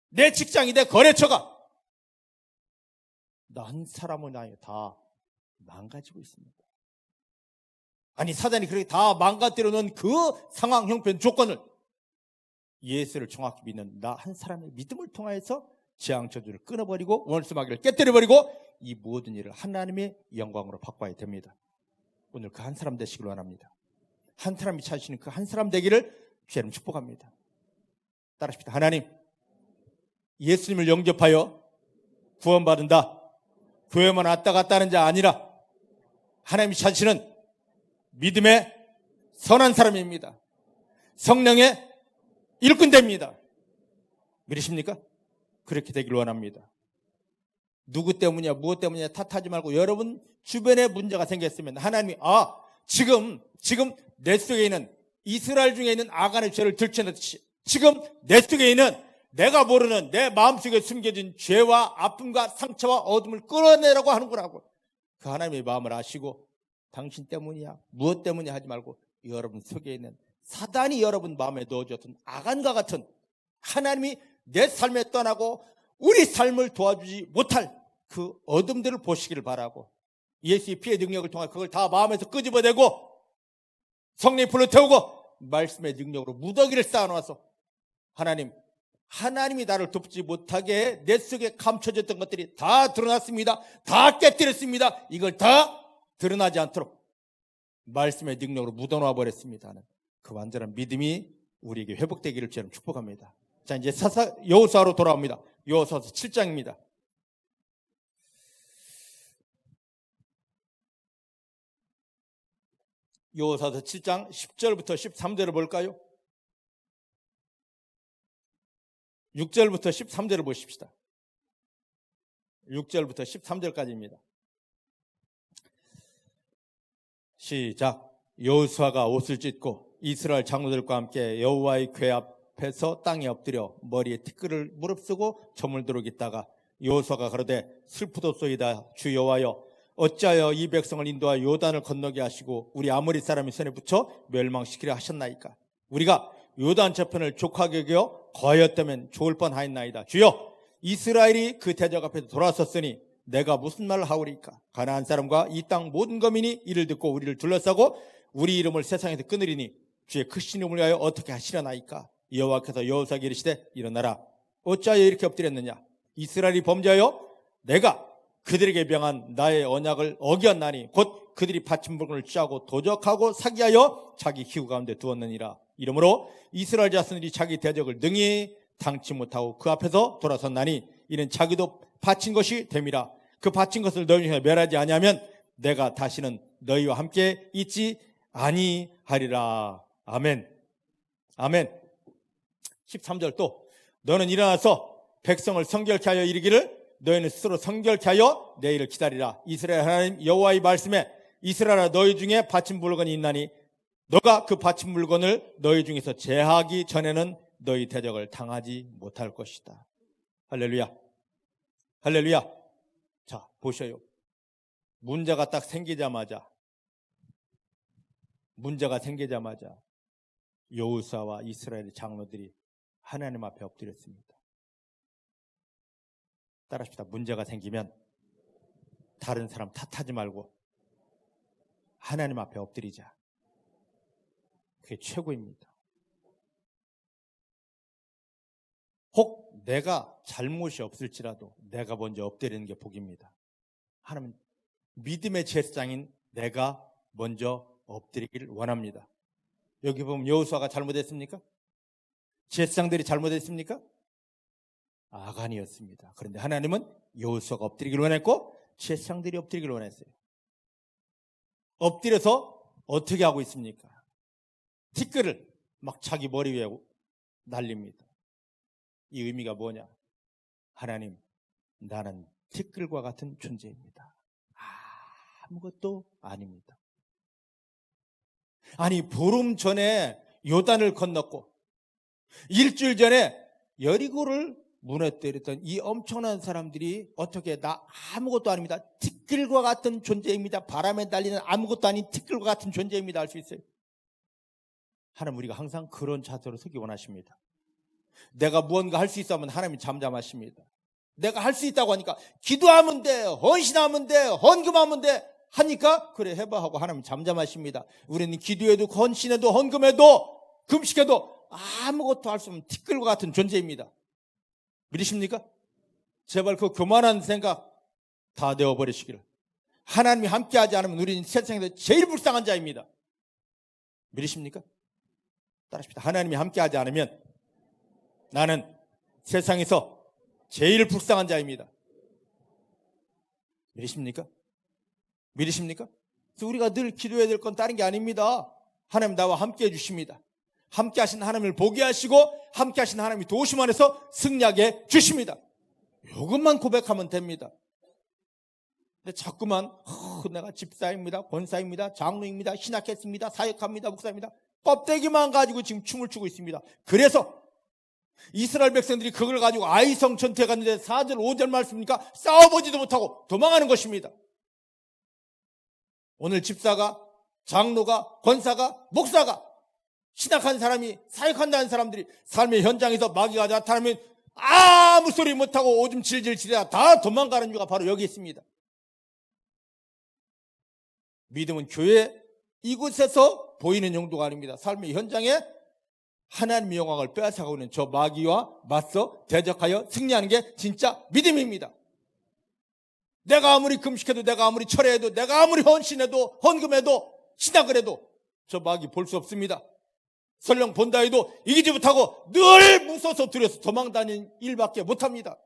내 직장이, 내 거래처가 나 한 사람을 나에 다 망가지고 있습니다. 아니 사단이 그렇게 다 망가뜨려 놓은 그 상황, 형편, 조건을 예수를 정확히 믿는 나 한 사람의 믿음을 통하여서 재앙 저주를 끊어버리고 원수 마귀를 깨뜨려버리고 이 모든 일을 하나님의 영광으로 바꿔야 됩니다. 오늘 그 한 사람 되시길 원합니다. 한 사람이 찾으시는 그 한 사람 되기를 주님 축복합니다. 따라하십시다. 하나님, 예수님을 영접하여 구원받은다. 교회만 왔다 갔다 하는 자 아니라 하나님이 찾으시는 믿음의 선한 사람입니다. 성령의 일꾼됩니다. 믿으십니까? 그렇게 되길 원합니다. 누구 때문이냐 무엇 때문이냐 탓하지 말고 여러분 주변에 문제가 생겼으면 하나님이 지금 내 속에 있는 이스라엘 중에 있는 아간의 죄를 들춰냈듯이 지금 내 속에 있는 내가 모르는 내 마음속에 숨겨진 죄와 아픔과 상처와 어둠을 끌어내라고 하는 거라고. 그 하나님의 마음을 아시고 당신 때문이야, 무엇 때문에 하지 말고 여러분 속에 있는 사단이 여러분 마음에 넣어줬던 악안과 같은 하나님이 내 삶에 떠나고 우리 삶을 도와주지 못할 그 어둠들을 보시기를 바라고 예수의 피의 능력을 통해 그걸 다 마음에서 끄집어내고 성령이 불러 태우고 말씀의 능력으로 무더기를 쌓아놓아서 하나님이 나를 돕지 못하게 내 속에 감춰졌던 것들이 다 드러났습니다. 다 깨뜨렸습니다. 이걸 다 드러나지 않도록 말씀의 능력으로 묻어놓아 버렸습니다. 그 완전한 믿음이 우리에게 회복되기를 저는 축복합니다. 자, 이제 여호수아로 돌아옵니다. 여호수아서 7장입니다. 여호수아서 7장 10절부터 13절을 볼까요? 6절부터 13절을 보십시다. 6절부터 13절까지입니다. 시작. 여호수아가 옷을 찢고 이스라엘 장로들과 함께 여호와의 궤 앞에서 땅에 엎드려 머리에 티끌을 무릅쓰고 저물도록 있다가 여호수아가 가로되 슬프도소이다. 주 여호와여, 어찌하여 이 백성을 인도하여 요단을 건너게 하시고 우리 아모리 사람의 손에 붙여 멸망시키려 하셨나이까? 우리가 요단 저편을 족하게 여겨 거하였다면 좋을 뻔하였나이다. 주여, 이스라엘이 그 대적 앞에서 돌아섰으니 내가 무슨 말을 하오리까? 가나안 사람과 이 땅 모든 거민이 이를 듣고 우리를 둘러싸고 우리 이름을 세상에서 끊으리니 주의 크신 이름을 위하여 어떻게 하시려나이까? 여호와께서 여호수아에게 이르시되 일어나라. 어찌하여 이렇게 엎드렸느냐? 이스라엘이 범죄하여 내가 그들에게 명한 나의 언약을 어겼나니 곧 그들이 바친 물건을 취하고 도적하고 사기하여 자기 기후 가운데 두었느니라. 이러므로 이스라엘 자손들이 자기 대적을 능히 당치 못하고 그 앞에서 돌아섰나니 이는 자기도 바친 것이 됨이라. 그 바친 것을 너희 중에 멸하지 아니하면 내가 다시는 너희와 함께 있지 아니하리라. 아멘. 아멘. 13절 또 너는 일어나서 백성을 성결케 하여 이르기를 너희는 스스로 성결케 하여 내일을 기다리라. 이스라엘 하나님 여호와의 말씀에 이스라엘아, 너희 중에 바친 물건이 있나니 너가 그 바친 물건을 너희 중에서 제하기 전에는 너희 대적을 당하지 못할 것이다. 할렐루야. 할렐루야. 자, 보셔요. 문제가 생기자마자 여호수아와 이스라엘의 장로들이 하나님 앞에 엎드렸습니다. 따라합시다. 문제가 생기면 다른 사람 탓하지 말고 하나님 앞에 엎드리자. 그게 최고입니다. 혹 내가 잘못이 없을지라도 내가 먼저 엎드리는 게 복입니다. 하나님 믿음의 제사장인 내가 먼저 엎드리기를 원합니다. 여기 보면 여호수아가 잘못했습니까? 제사장들이 잘못했습니까? 아간이었습니다. 그런데 하나님은 여호수아가 엎드리기를 원했고 제사장들이 엎드리기를 원했어요. 엎드려서 어떻게 하고 있습니까? 티끌을 막 자기 머리 위에 날립니다. 이 의미가 뭐냐? 하나님, 나는 티끌과 같은 존재입니다. 아무것도 아닙니다. 아니, 보름 전에 요단을 건넜고 일주일 전에 여리고를 무너뜨렸던 이 엄청난 사람들이 어떻게 나 아무것도 아닙니다. 티끌과 같은 존재입니다. 바람에 날리는 아무것도 아닌 티끌과 같은 존재입니다. 할 수 있어요. 하나님, 우리가 항상 그런 자세로 서기 원하십니다. 내가 무언가 할 수 있어 하면 하나님이 잠잠하십니다. 내가 할 수 있다고 하니까 기도하면 돼, 헌신하면 돼, 헌금하면 돼 하니까 그래 해봐 하고 하나님 잠잠하십니다. 우리는 기도해도 헌신해도 헌금해도 금식해도 아무것도 할 수 없는 티끌과 같은 존재입니다. 믿으십니까? 제발 그 교만한 생각 다 내어버리시기를. 하나님이 함께하지 않으면 우리는 세상에서 제일 불쌍한 자입니다. 믿으십니까? 따라합시다. 하나님이 함께하지 않으면 나는 세상에서 제일 불쌍한 자입니다. 믿으십니까? 믿으십니까? 그래서 우리가 늘 기도해야 될 건 다른 게 아닙니다. 하나님 나와 함께 해주십니다. 함께 하신 하나님을 보게 하시고 함께 하신 하나님이 도우심 안에서 승리하게 주십니다. 이것만 고백하면 됩니다. 근데 자꾸만 내가 집사입니다, 권사입니다, 장로입니다, 신학했습니다, 사역합니다, 목사입니다 껍데기만 가지고 지금 춤을 추고 있습니다. 그래서 이스라엘 백성들이 그걸 가지고 아이성 전투에 갔는데 4절 5절 말씀입니까? 싸워보지도 못하고 도망하는 것입니다. 오늘 집사가, 장로가, 권사가, 목사가, 신학한 사람이, 사역한다는 사람들이 삶의 현장에서 마귀가 나타나면 아무 소리 못하고 오줌 질질 지르다 다 도망가는 이유가 바로 여기 있습니다. 믿음은 교회 이곳에서 보이는 용도가 아닙니다. 삶의 현장에 하나님의 영광을 빼앗아가고 있는 저 마귀와 맞서 대적하여 승리하는 게 진짜 믿음입니다. 내가 아무리 금식해도, 내가 아무리 철회해도, 내가 아무리 헌신해도, 헌금해도, 신학을 해도 저 마귀 볼 수 없습니다. 설령 본다 해도 이기지 못하고 늘 무서워서 두려워서 도망다니는 일밖에 못합니다.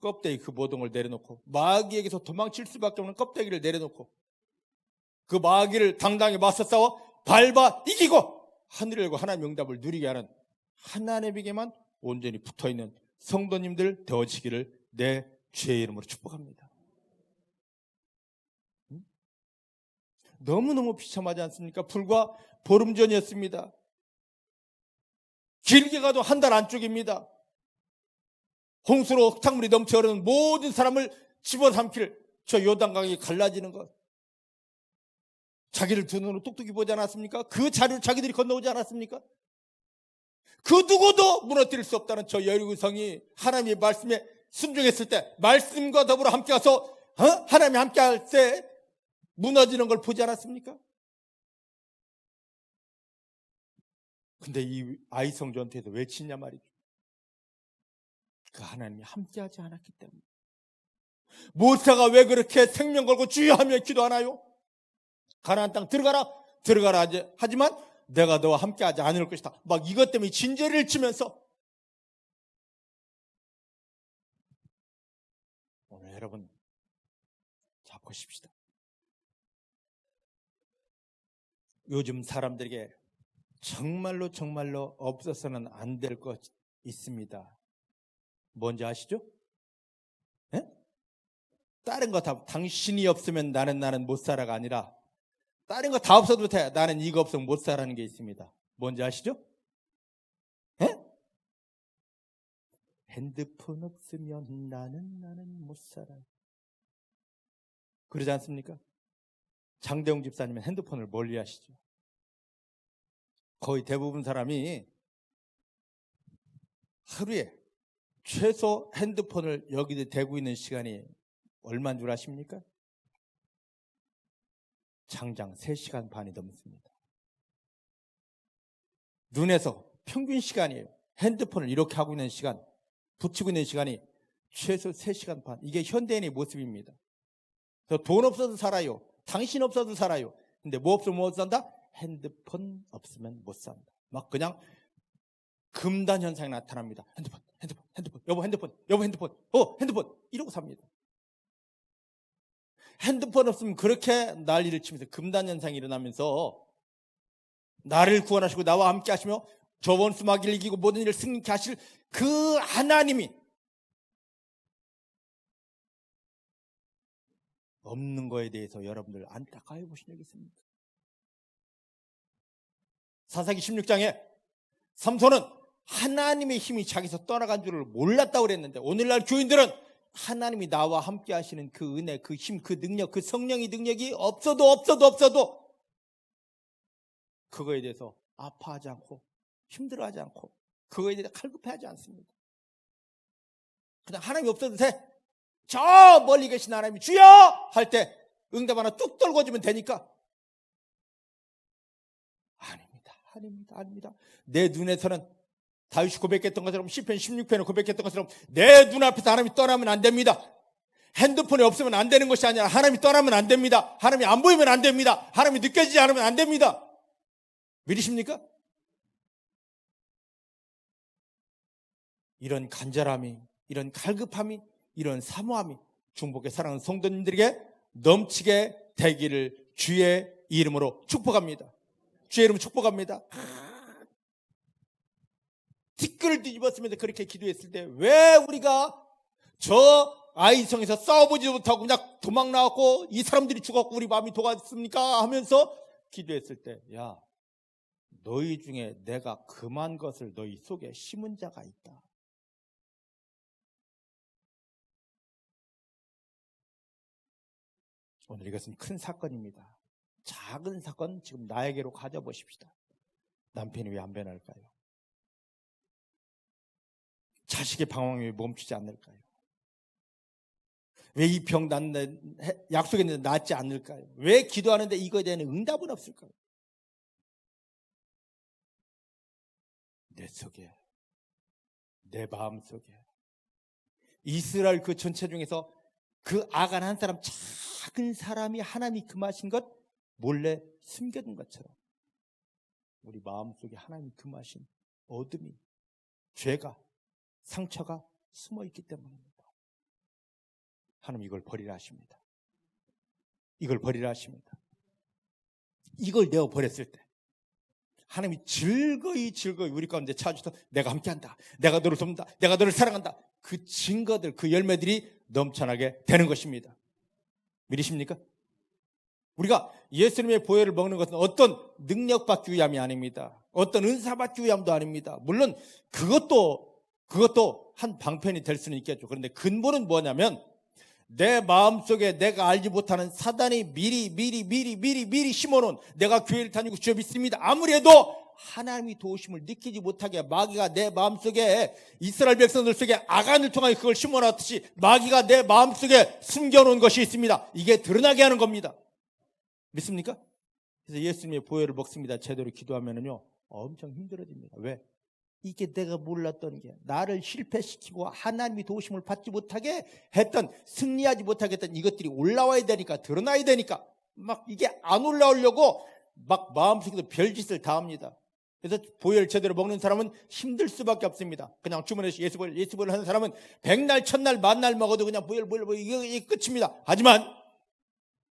껍데기 그 모든 걸 내려놓고, 마귀에게서 도망칠 수밖에 없는 껍데기를 내려놓고 그 마귀를 당당히 맞서 싸워 밟아 이기고 하늘을 열고 하나님의 응답을 누리게 하는, 하나님에게만 온전히 붙어있는 성도님들 되어지기를 내 주의 이름으로 축복합니다. 너무너무 비참하지 않습니까? 불과 보름 전이었습니다. 길게 가도 한 달 안쪽입니다. 홍수로 흙탕물이 넘쳐 흐르는 모든 사람을 집어삼킬 저 요단강이 갈라지는 것. 자기를 두 눈으로 똑똑히 보지 않았습니까? 그 자리를 자기들이 건너오지 않았습니까? 그 누구도 무너뜨릴 수 없다는 저 여리고성이 하나님의 말씀에 순종했을 때, 말씀과 더불어 함께 가서 하나님이 함께 할 때 무너지는 걸 보지 않았습니까? 근데 이 아이성 전투에서 왜 치냐 말이죠. 그 하나님이 함께하지 않았기 때문에. 모세가 왜 그렇게 생명 걸고 주여 하며 기도하나요? 가나안 땅 들어가라 하지만 내가 너와 함께하지 않을 것이다. 막 이것 때문에 진저리를 치면서. 오늘 여러분 잡고 싶시다. 요즘 사람들에게 정말로 없어서는 안 될 것 있습니다. 뭔지 아시죠? 네? 다른 거 다 당신이 없으면 나는 못 살아가 아니라 다른 거 다 없어도 돼. 나는 이거 없으면 못 살아는 게 있습니다. 뭔지 아시죠? 네? 핸드폰 없으면 나는 못 살아. 그러지 않습니까? 장대웅 집사님은 핸드폰을 멀리 하시죠. 거의 대부분 사람이 하루에 최소 핸드폰을 여기에 대고 있는 시간이 얼마인 줄 아십니까? 장장 3시간 반이 넘습니다. 눈에서 평균 시간이에요. 핸드폰을 이렇게 하고 있는 시간, 붙이고 있는 시간이 최소 3시간 반. 이게 현대인의 모습입니다. 그래서 돈 없어도 살아요. 당신 없어도 살아요. 근데 뭐 없으면 못 산다? 핸드폰 없으면 못 산다. 막 그냥 금단 현상이 나타납니다. 핸드폰, 여보 핸드폰, 핸드폰 이러고 삽니다. 핸드폰 없으면 그렇게 난리를 치면서 금단 현상이 일어나면서 나를 구원하시고 나와 함께 하시며 저번 수마귀를 이기고 모든 일을 승리케 하실 그 하나님이 없는 거에 대해서 여러분들 안타까워 보신 적 있습니까? 사사기 16장에 삼손은 하나님의 힘이 자기서 떠나간 줄을 몰랐다고 그랬는데, 오늘날 교인들은 하나님이 나와 함께 하시는 그 은혜, 그 힘, 그 능력, 그 성령의 능력이 없어도 그거에 대해서 아파하지 않고 힘들어하지 않고 그거에 대해서 칼급해하지 않습니다. 그냥 하나님이 없어도 돼. 저 멀리 계신 하나님이 주여 할 때 응답 하나 뚝 떨궈주면 되니까. 아닙니다. 내 눈에서는 다윗이 고백했던 것처럼, 시편 16편에 고백했던 것처럼 내 눈앞에서 하나님이 떠나면 안 됩니다. 핸드폰이 없으면 안 되는 것이 아니라 하나님이 떠나면 안 됩니다. 하나님이 안 보이면 안 됩니다. 하나님이 느껴지지 않으면 안 됩니다. 믿으십니까? 이런 간절함이, 이런 갈급함이, 이런 사모함이 중복의 사랑하는 성도님들에게 넘치게 되기를 주의 이름으로 축복합니다. 주의 이름으로 축복합니다. 뒷글을 뒤집었으면서 그렇게 기도했을 때 왜 우리가 저 아이성에서 싸워보지도 못하고 그냥 도망 나왔고 이 사람들이 죽었고 우리 마음이 녹았습니까? 하면서 기도했을 때, 야, 너희 중에 내가 금한 것을 너희 속에 심은 자가 있다. 오늘 이것은 큰 사건입니다. 작은 사건 지금 나에게로 가져보십시다. 남편이 왜 안 변할까요? 자식의 방황이 멈추지 않을까요? 왜 이 병 약속했는데 낫지 않을까요? 왜 기도하는데 이거에 대한 응답은 없을까요? 내 속에, 내 마음 속에 이스라엘 그 전체 중에서 그 아간 한 사람, 작은 사람이 하나님이 금하신 것 몰래 숨겨둔 것처럼 우리 마음속에 하나님이 금하신 어둠이, 죄가, 상처가 숨어있기 때문입니다. 하나님 이걸 버리라 하십니다. 이걸 버리라 하십니다. 이걸 내어 버렸을 때 하나님이 즐거이 우리 가운데 찾아주셔서 내가 함께한다, 내가 너를 돕는다, 내가 너를 사랑한다, 그 증거들, 그 열매들이 넘쳐나게 되는 것입니다. 믿으십니까? 우리가 예수님의 보혈을 먹는 것은 어떤 능력 받기 위함이 아닙니다. 어떤 은사 받기 위함도 아닙니다. 물론 그것도 한 방편이 될 수는 있겠죠. 그런데 근본은 뭐냐면 내 마음속에 내가 알지 못하는 사단이 미리 심어놓은, 내가 교회를 다니고 주여 믿습니다, 아무리 해도 하나님이 도우심을 느끼지 못하게 마귀가 내 마음속에, 이스라엘 백성들 속에 아간을 통하여 그걸 심어놨듯이 마귀가 내 마음속에 숨겨놓은 것이 있습니다. 이게 드러나게 하는 겁니다. 믿습니까? 그래서 예수님의 보혈을 먹습니다. 제대로 기도하면은요 엄청 힘들어집니다. 왜? 이게 내가 몰랐던 게 나를 실패시키고 하나님이 도우심을 받지 못하게 했던, 승리하지 못하게 했던 이것들이 올라와야 되니까, 드러나야 되니까 막 이게 안 올라오려고 막 마음속에서 별짓을 다 합니다. 그래서 보혈 제대로 먹는 사람은 힘들 수밖에 없습니다. 그냥 주문해서 예수보혈 하는 사람은 백날 천날 만날 먹어도 그냥 보혈 이게 끝입니다. 하지만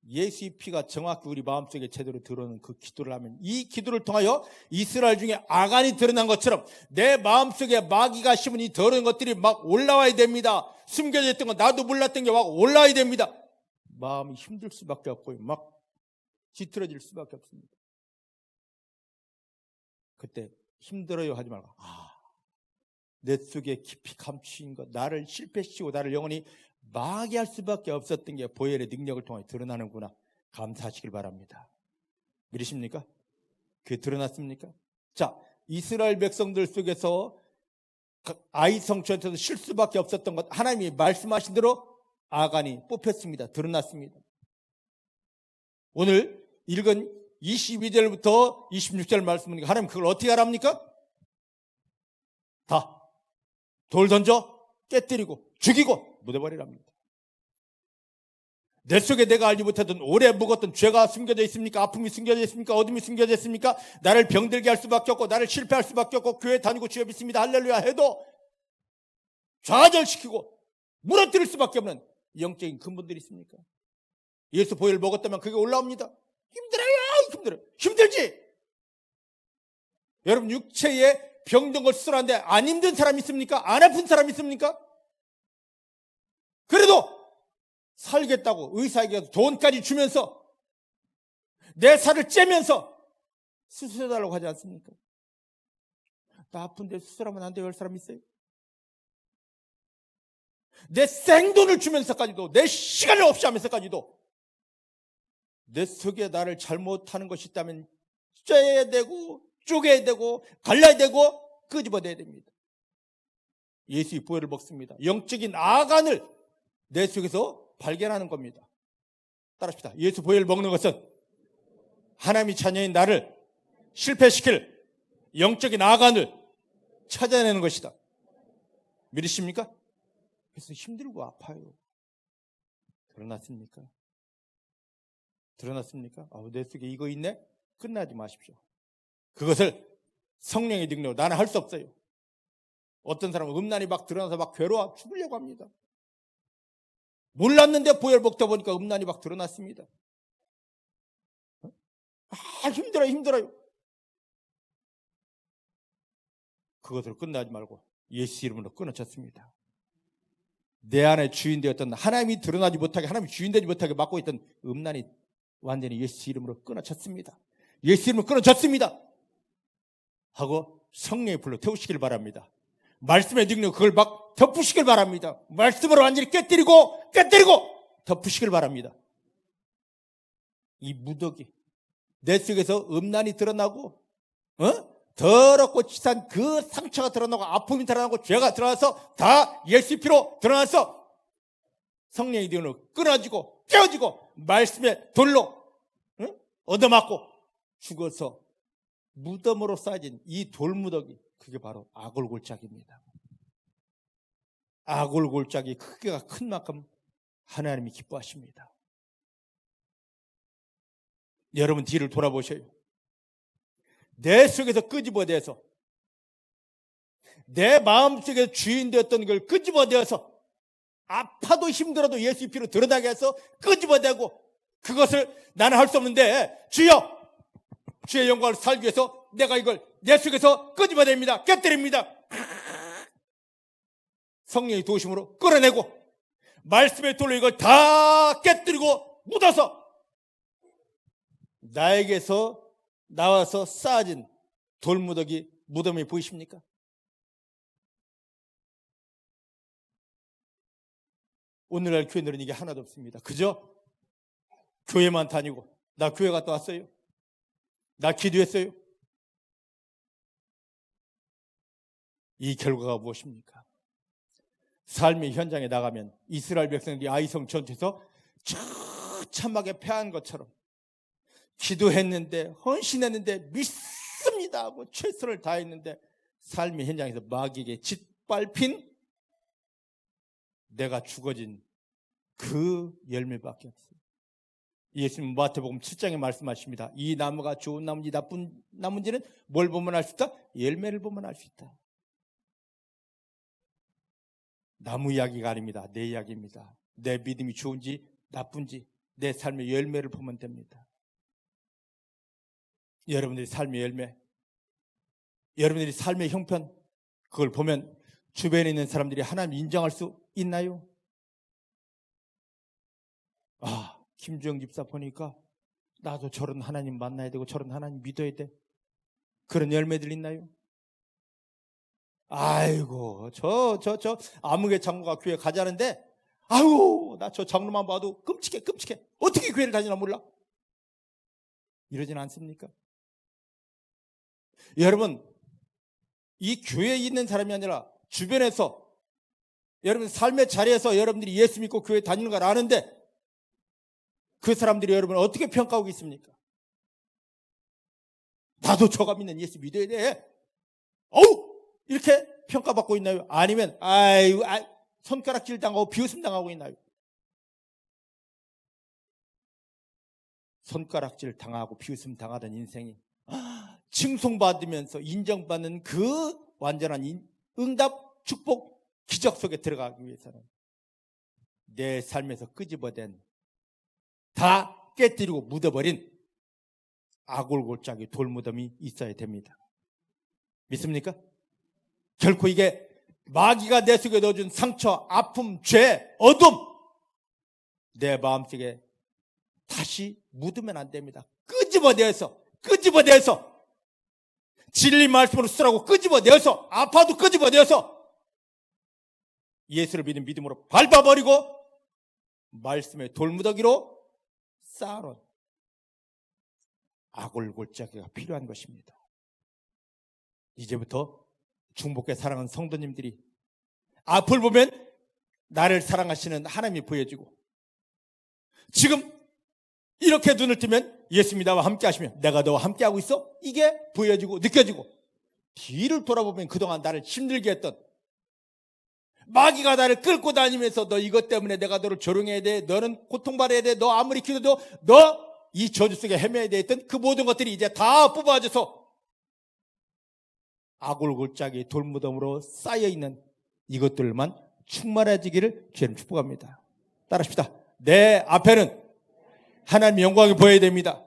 예수의 피가 정확히 우리 마음속에 제대로 들어오는 그 기도를 하면, 이 기도를 통하여 이스라엘 중에 아간이 드러난 것처럼 내 마음속에 마귀가 심은 이 더러운 것들이 막 올라와야 됩니다. 숨겨져 있던 거, 나도 몰랐던 게 막 올라와야 됩니다. 마음이 힘들 수밖에 없고요, 막 짙어질 수밖에 없습니다. 그때 힘들어요 하지 말고, 내 속에 깊이 감추인 것, 나를 실패시키고 나를 영원히 마귀할 수밖에 없었던 게 보혈의 능력을 통해 드러나는구나, 감사하시길 바랍니다. 믿으십니까? 그게 드러났습니까? 자, 이스라엘 백성들 속에서 아이 성전에서 쉴 수밖에 없었던 것, 하나님이 말씀하신 대로 아간이 뽑혔습니다. 드러났습니다. 오늘 읽은 22절부터 26절 말씀은 하나님 그걸 어떻게 하랍니까? 다 돌 던져 깨뜨리고 죽이고 묻어버리랍니다. 내 속에 내가 알지 못했던 오래 묵었던 죄가 숨겨져 있습니까? 아픔이 숨겨져 있습니까? 어둠이 숨겨져 있습니까? 나를 병들게 할 수밖에 없고 나를 실패할 수밖에 없고 교회 다니고 주여 믿습니다 할렐루야 해도 좌절시키고 무너뜨릴 수밖에 없는 영적인 근본들이 있습니까? 예수 보혈을 먹었다면 그게 올라옵니다. 힘들지? 여러분 육체에 병든 걸 수술하는데 안 힘든 사람 있습니까? 안 아픈 사람 있습니까? 그래도 살겠다고 의사에게 돈까지 주면서 내 살을 째면서 수술해달라고 하지 않습니까? 나 아픈데 수술하면 안 돼요 할 사람 있어요? 내 생돈을 주면서까지도, 내 시간을 없이 하면서까지도 내 속에 나를 잘못하는 것이 있다면 쪄야 되고 쪼개야 되고 갈라야 되고 끄집어내야 됩니다. 예수의 보혈을 먹습니다. 영적인 아간을 내 속에서 발견하는 겁니다. 따라합시다. 예수 보혈을 먹는 것은 하나님의 자녀인 나를 실패시킬 영적인 아간을 찾아내는 것이다. 믿으십니까? 그래서 힘들고 아파요. 드러났습니까? 드러났습니까? 내 속에 이거 있네? 끝나지 마십시오. 그것을 성령의 능력으로 나는 할 수 없어요. 어떤 사람은 음란이 막 드러나서 막 괴로워 죽으려고 합니다. 몰랐는데 보혈 먹다 보니까 음란이 막 드러났습니다. 힘들어요. 그것으로 끝나지 말고 예수 이름으로 끊어쳤습니다. 내 안에 주인 되었던, 하나님이 드러나지 못하게, 하나님이 주인 되지 못하게 막고 있던 음란이 완전히 예수 이름으로 끊어쳤습니다. 예수 이름으로 끊어졌습니다 하고 성령의 불로 태우시길 바랍니다. 말씀의 능력 그걸 막 덮으시길 바랍니다. 말씀으로 완전히 깨뜨리고 덮으시길 바랍니다. 이 무더기, 내 속에서 음란이 드러나고 더럽고 치산 그 상처가 드러나고 아픔이 드러나고 죄가 드러나서 다 예수 피로 드러나서 성령의 능력으로 끊어지고 깨어지고 말씀의 돌로 얻어맞고 죽어서 무덤으로 쌓여진 이 돌무더기, 그게 바로 아골골짜기입니다. 아골골짜기 크기가 큰 만큼 하나님이 기뻐하십니다. 여러분 뒤를 돌아보셔요. 내 속에서 끄집어내서 내 마음속에서 주인 되었던 걸 끄집어내서 아파도 힘들어도 예수의 피로 드러나게 해서 끄집어내고 그것을 나는 할 수 없는데 주여, 주의 영광을 살기 위해서 내가 이걸 내 속에서 끄집어냅니다. 깨뜨립니다. 성령의 도심으로 끌어내고 말씀의 돌로 이걸 다 깨뜨리고 묻어서 나에게서 나와서 쌓아진 돌무더기 무덤이 보이십니까? 오늘날 교회들은 이게 하나도 없습니다. 그저 교회만 다니고 나 교회 갔다 왔어요. 나 기도했어요. 이 결과가 무엇입니까? 삶의 현장에 나가면 이스라엘 백성들이 아이성 전투에서 처참하게 패한 것처럼 기도했는데 헌신했는데 믿습니다 하고 최선을 다했는데 삶의 현장에서 마귀에게 짓밟힌 내가 죽어진 그 열매밖에 없어요. 예수님 마태복음 7장에 말씀하십니다. 이 나무가 좋은 나무인지 나쁜 나무인지는 뭘 보면 알 수 있다? 열매를 보면 알 수 있다. 나무 이야기가 아닙니다. 내 이야기입니다. 내 믿음이 좋은지 나쁜지 내 삶의 열매를 보면 됩니다. 여러분들이 삶의 열매, 여러분들이 삶의 형편, 그걸 보면 주변에 있는 사람들이 하나님 인정할 수 있나요? 아, 김주영 집사 보니까 나도 저런 하나님 만나야 되고 저런 하나님 믿어야 돼. 그런 열매들 있나요? 아이고, 저 아무개 장로가 교회 가자는데 아유, 나 저 장로만 봐도 끔찍해. 어떻게 교회를 다니나 몰라. 이러진 않습니까? 여러분, 이 교회에 있는 사람이 아니라 주변에서 여러분 삶의 자리에서 여러분들이 예수 믿고 교회 다니는 걸 아는데 그 사람들이 여러분을 어떻게 평가하고 있습니까? 나도 저가 믿는 예수 믿어야 돼. 어우! 이렇게 평가받고 있나요? 아니면 손가락질 당하고 비웃음 당하고 있나요? 손가락질 당하고 비웃음 당하던 인생이 칭송받으면서 인정받는 그 완전한 응답, 축복, 기적 속에 들어가기 위해서는 내 삶에서 끄집어낸 다 깨뜨리고 묻어버린 아골골짜기 돌무덤이 있어야 됩니다. 믿습니까? 결코 이게 마귀가 내 속에 넣어준 상처, 아픔, 죄, 어둠 내 마음속에 다시 묻으면 안 됩니다. 끄집어내서 진리 말씀으로 쓰라고 끄집어내서 아파도 끄집어내서 예수를 믿는 믿음으로 밟아버리고 말씀의 돌무더기로 쌓아놓은 아골골짜기가 필요한 것입니다. 이제부터 중복계 사랑하는 성도님들이 앞을 보면 나를 사랑하시는 하나님이 보여지고 지금 이렇게 눈을 뜨면 예수님이 나와 함께 하시면 내가 너와 함께 하고 있어? 이게 보여지고 느껴지고 뒤를 돌아보면 그동안 나를 힘들게 했던 마귀가 나를 끌고 다니면서 너 이것 때문에 내가 너를 조롱해야 돼. 너는 고통받아야 돼. 너 아무리 기도도 너 이 저주 속에 헤매야 돼 했던 그 모든 것들이 이제 다 뽑아져서 아골골짜기 돌무덤으로 쌓여있는 이것들만 충만해지기를 주님 축복합니다. 따라합시다. 내 앞에는 하나님의 영광이 보여야 됩니다.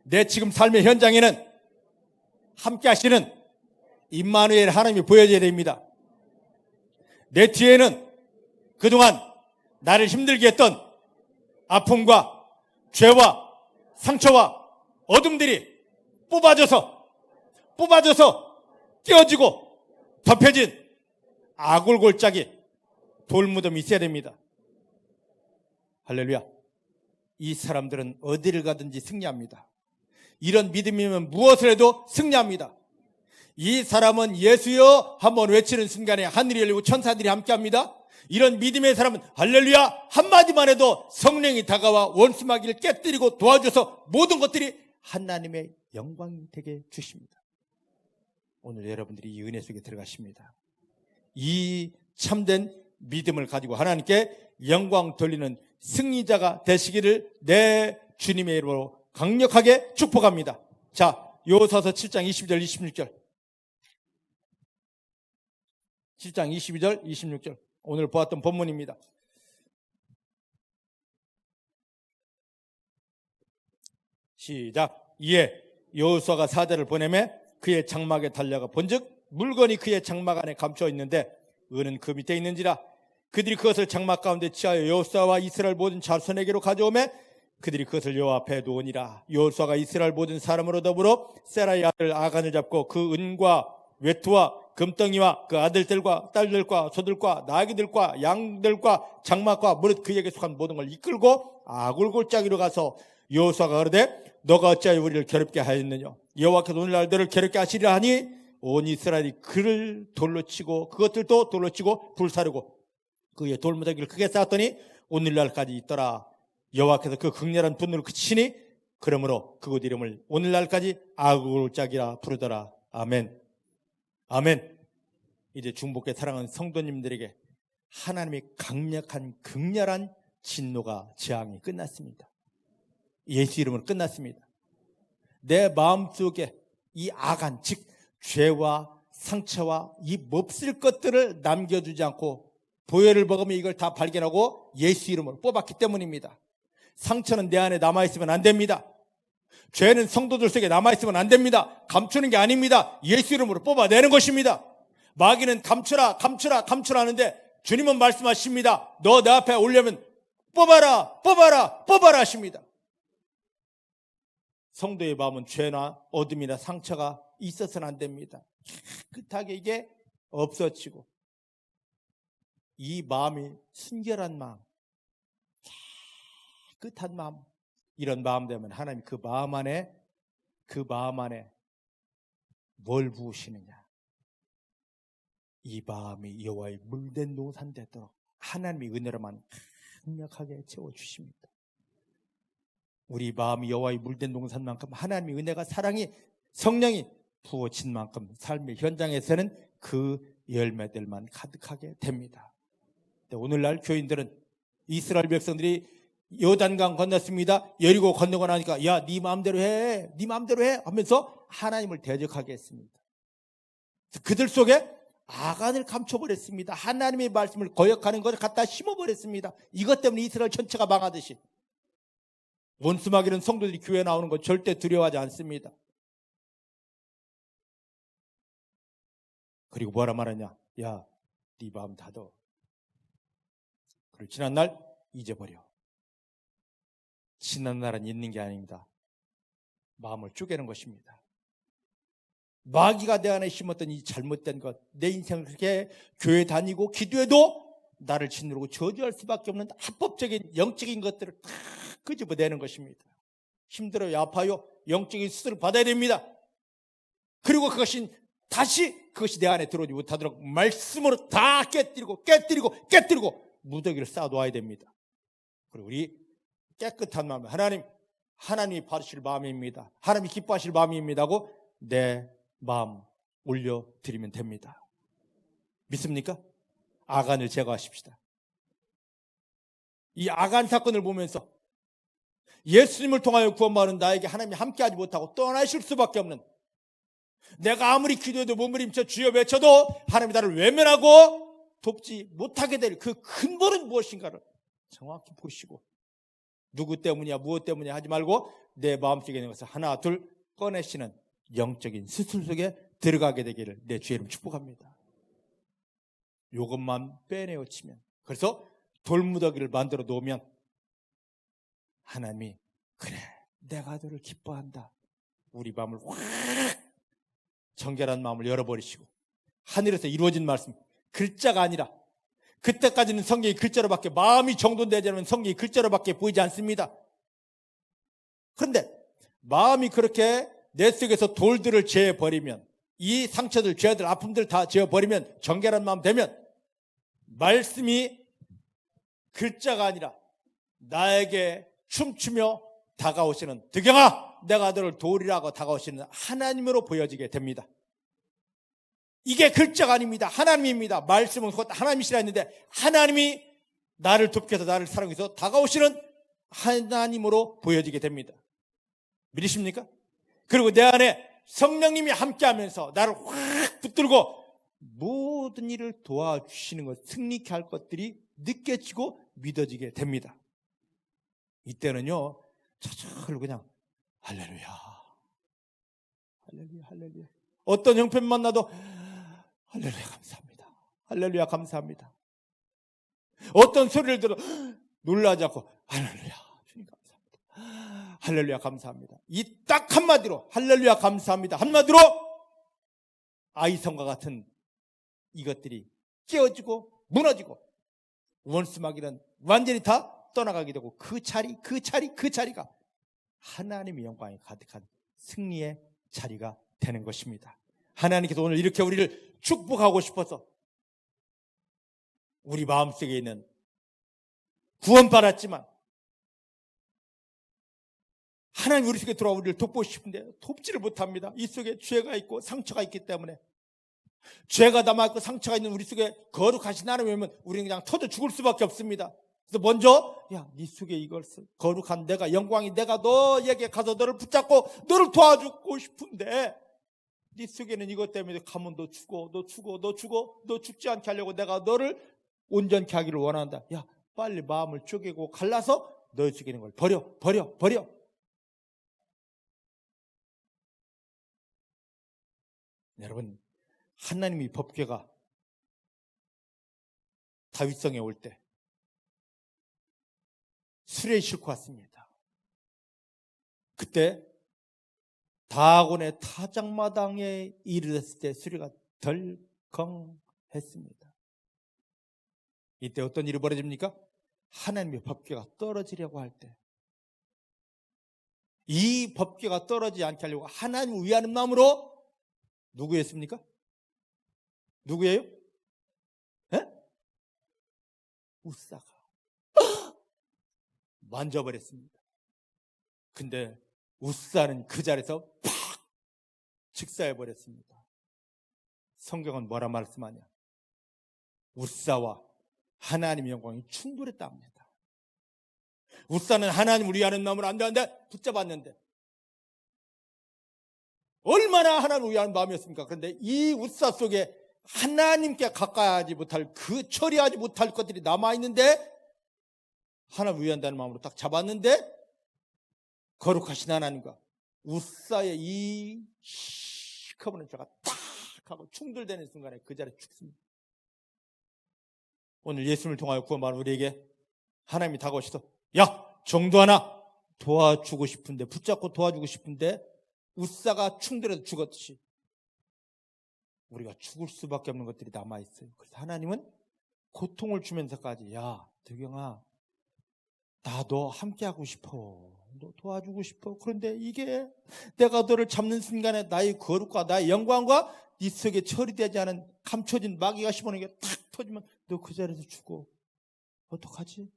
내 지금 삶의 현장에는 함께 하시는 임마누엘 하나님이 보여져야 됩니다. 내 뒤에는 그동안 나를 힘들게 했던 아픔과 죄와 상처와 어둠들이 뽑아져서 깨어지고 덮여진 아골골짜기 돌무덤이 있어야 됩니다. 할렐루야. 이 사람들은 어디를 가든지 승리합니다. 이런 믿음이면 무엇을 해도 승리합니다. 이 사람은 예수여 한번 외치는 순간에 하늘이 열리고 천사들이 함께합니다. 이런 믿음의 사람은 할렐루야 한마디만 해도 성령이 다가와 원수마귀를 깨뜨리고 도와줘서 모든 것들이 하나님의 영광이 되게 주십니다. 오늘 여러분들이 이 은혜 속에 들어가십니다. 이 참된 믿음을 가지고 하나님께 영광 돌리는 승리자가 되시기를 내 주님의 이름으로 강력하게 축복합니다. 자, 요서서 7장 22절 26절 7장 22절 26절 오늘 보았던 본문입니다. 시작. 이에 여호수아가 사자를 보내매 그의 장막에 달려가 본즉 물건이 그의 장막 안에 감춰 있는데 은은 그 밑에 있는지라. 그들이 그것을 장막 가운데 취하여 여호수아와 이스라엘 모든 자손에게로 가져오매 그들이 그것을 여호와 앞에 놓으니라. 여호수아가 이스라엘 모든 사람으로 더불어 세라의 아들 아간을 잡고 그 은과 외투와 금덩이와 그 아들들과 딸들과 소들과 나귀들과 양들과 장막과 무릇 그에게 속한 모든 걸 이끌고 아굴 골짜기로 가서 여호수아가 가로되 너가 어찌하여 우리를 괴롭게 하였느냐. 여호와께서 오늘날 너를 괴롭게 하시리라 하니 온 이스라엘이 그를 돌로 치고 그것들도 돌로 치고 불사르고 그의 돌무더기를 크게 쌓았더니 오늘날까지 있더라. 여호와께서 그 극렬한 분노를 그치니 그러므로 그곳 이름을 오늘날까지 아굴골짜기라 부르더라. 아멘. 아멘. 이제 중복계 사랑하는 성도님들에게 하나님의 강력한 극렬한 진노가 재앙이 끝났습니다. 예수 이름으로 끝났습니다. 내 마음속에 이 악한 즉 죄와 상처와 이 몹쓸 것들을 남겨두지 않고 보혈을 먹으면 이걸 다 발견하고 예수 이름으로 뽑았기 때문입니다. 상처는 내 안에 남아있으면 안 됩니다. 죄는 성도들 속에 남아있으면 안 됩니다. 감추는 게 아닙니다. 예수 이름으로 뽑아내는 것입니다. 마귀는 감추라 감추라 감추라 하는데 주님은 말씀하십니다. 너 내 앞에 오려면 뽑아라 뽑아라 뽑아라 하십니다. 성도의 마음은 죄나 어둠이나 상처가 있어서는 안 됩니다. 깨끗하게 이게 없어지고 이 마음이 순결한 마음, 깨끗한 마음, 이런 마음 되면 하나님이 그 마음 안에 뭘 부으시느냐. 이 마음이 여호와의 물된 노산 되도록 하나님의 은혜로만 강력하게 채워주십니다. 우리 마음이 여호와의 물된 농산만큼 하나님의 은혜가 사랑이 성령이 부어진 만큼 삶의 현장에서는 그 열매들만 가득하게 됩니다. 오늘날 교인들은 이스라엘 백성들이 요단강 건넜습니다. 여리고 건너고 나니까 야, 네 마음대로 해, 네 마음대로 해 하면서 하나님을 대적하게 했습니다. 그들 속에 아간을 감춰버렸습니다. 하나님의 말씀을 거역하는 것을 갖다 심어버렸습니다. 이것 때문에 이스라엘 전체가 망하듯이. 원수마귀는 성도들이 교회에 나오는 거 절대 두려워하지 않습니다. 그리고 뭐라 말하냐? 야, 네 마음 닫아. 그리고 지난날 잊어버려. 지난날은 있는 게 아닙니다. 마음을 쪼개는 것입니다. 마귀가 내 안에 심었던 이 잘못된 것, 내 인생을 그렇게 교회 다니고 기도해도 나를 짓누르고 저주할 수밖에 없는 합법적인 영적인 것들을 다 끄집어내는 것입니다. 힘들어요, 아파요, 영적인 수술을 받아야 됩니다. 그리고 그것이 내 안에 들어오지 못하도록 말씀으로 다 깨뜨리고 무더기를 쌓아놓아야 됩니다. 그리고 우리 깨끗한 마음, 하나님이 받으실 마음입니다. 하나님이 기뻐하실 마음입니다 하고 내 마음 올려드리면 됩니다. 믿습니까? 아간을 제거하십시다. 이 아간 사건을 보면서 예수님을 통하여 구원받은 나에게 하나님이 함께하지 못하고 떠나실 수밖에 없는, 내가 아무리 기도해도 몸부림쳐 주여 외쳐도 하나님이 나를 외면하고 돕지 못하게 될 그 근본은 무엇인가를 정확히 보시고, 누구 때문이야 무엇 때문이야 하지 말고 내 마음속에 있는 것을 하나 둘 꺼내시는 영적인 수술 속에 들어가게 되기를 내 주의 이름 축복합니다. 이것만 빼내어 치면, 그래서 돌무더기를 만들어 놓으면 하나님이 그래 내가 너를 기뻐한다, 우리 마음을 확 정결한 마음을 열어버리시고 하늘에서 이루어진 말씀, 글자가 아니라, 그때까지는 성경이 글자로밖에, 마음이 정돈되지 않으면 성경이 글자로밖에 보이지 않습니다. 그런데 마음이 그렇게 내 속에서 돌들을 재버리면, 이 상처들, 죄들, 아픔들 다 재버리면, 정결한 마음 되면 말씀이 글자가 아니라 나에게 춤추며 다가오시는, 득영아 내가 너를 도우리라고 다가오시는 하나님으로 보여지게 됩니다. 이게 글자가 아닙니다. 하나님입니다. 말씀은 곧 하나님이시라 했는데 하나님이 나를 돕게 해서 나를 사랑해서 다가오시는 하나님으로 보여지게 됩니다. 믿으십니까? 그리고 내 안에 성령님이 함께하면서 나를 확 붙들고 모든 일을 도와주시는 것, 승리케 할 것들이 느껴지고 믿어지게 됩니다. 이때는요, 저절로 그냥 할렐루야, 할렐루야, 할렐루야. 어떤 형편 만나도 할렐루야 감사합니다, 할렐루야 감사합니다. 어떤 소리를 들어 놀라지 않고 할렐루야 주님 감사합니다, 할렐루야 감사합니다. 이 딱 한마디로 할렐루야 감사합니다 한마디로 아이성과 같은 이것들이 깨어지고 무너지고 원수마귀는 완전히 다 떠나가게 되고 그 자리가 하나님의 영광이 가득한 승리의 자리가 되는 것입니다. 하나님께서 오늘 이렇게 우리를 축복하고 싶어서 우리 마음속에 있는 구원받았지만 하나님 우리 속에 들어와 우리를 돕고 싶은데 돕지를 못합니다. 이 속에 죄가 있고 상처가 있기 때문에, 죄가 남아있고 상처가 있는 우리 속에 거룩하신 하나님이면 우리는 그냥 터져 죽을 수밖에 없습니다. 그래서 먼저 네 속에 이걸 거룩한 내가, 영광이 내가 너에게 가서 너를 붙잡고 너를 도와주고 싶은데 네 속에는 이것 때문에 가면 너 죽지 않게 하려고 내가 너를 온전케 하기를 원한다. 빨리 마음을 쪼개고 갈라서 너 속에 있는 걸 버려. 여러분, 하나님의 법궤가 다윗성에 올 때 수레에 싣고 왔습니다. 그때 다곤의 타작마당에 이르렀을 때 수레가 덜컹했습니다. 이때 어떤 일이 벌어집니까? 하나님의 법궤가 떨어지려고 할 때, 이 법궤가 떨어지지 않게 하려고 하나님을 위하는 마음으로 누구였습니까? 누구예요? 우사가 만져버렸습니다. 근데 우사는 그 자리에서 팍 직사해버렸습니다. 성경은 뭐라 말씀하냐? 우사와 하나님의 영광이 충돌했다 합니다. 우사는 하나님을 위하는 마음으로 안 돼 붙잡았는데 얼마나 하나님을 위하는 마음이었습니까? 그런데 이 우사 속에 하나님께 가까이 하지 못할, 처리하지 못할 것들이 남아있는데 하나님을 위한다는 마음으로 딱 잡았는데 거룩하신 하나님과 우사의 이 시커먼 죄가 딱 하고 충돌되는 순간에 그 자리에 죽습니다. 오늘 예수님을 통하여 구원받은 우리에게 하나님이 다가오셔서 정도 하나 도와주고 싶은데, 붙잡고 도와주고 싶은데 우사가 충돌해서 죽었듯이 우리가 죽을 수밖에 없는 것들이 남아있어요. 그래서 하나님은 고통을 주면서까지 득영아 나 너 함께하고 싶어, 너 도와주고 싶어. 그런데 이게 내가 너를 잡는 순간에 나의 거룩과 나의 영광과 네 속에 처리되지 않은 감춰진 마귀가 심어놓은 게 탁 터지면 너 그 자리에서 죽어. 어떡하지?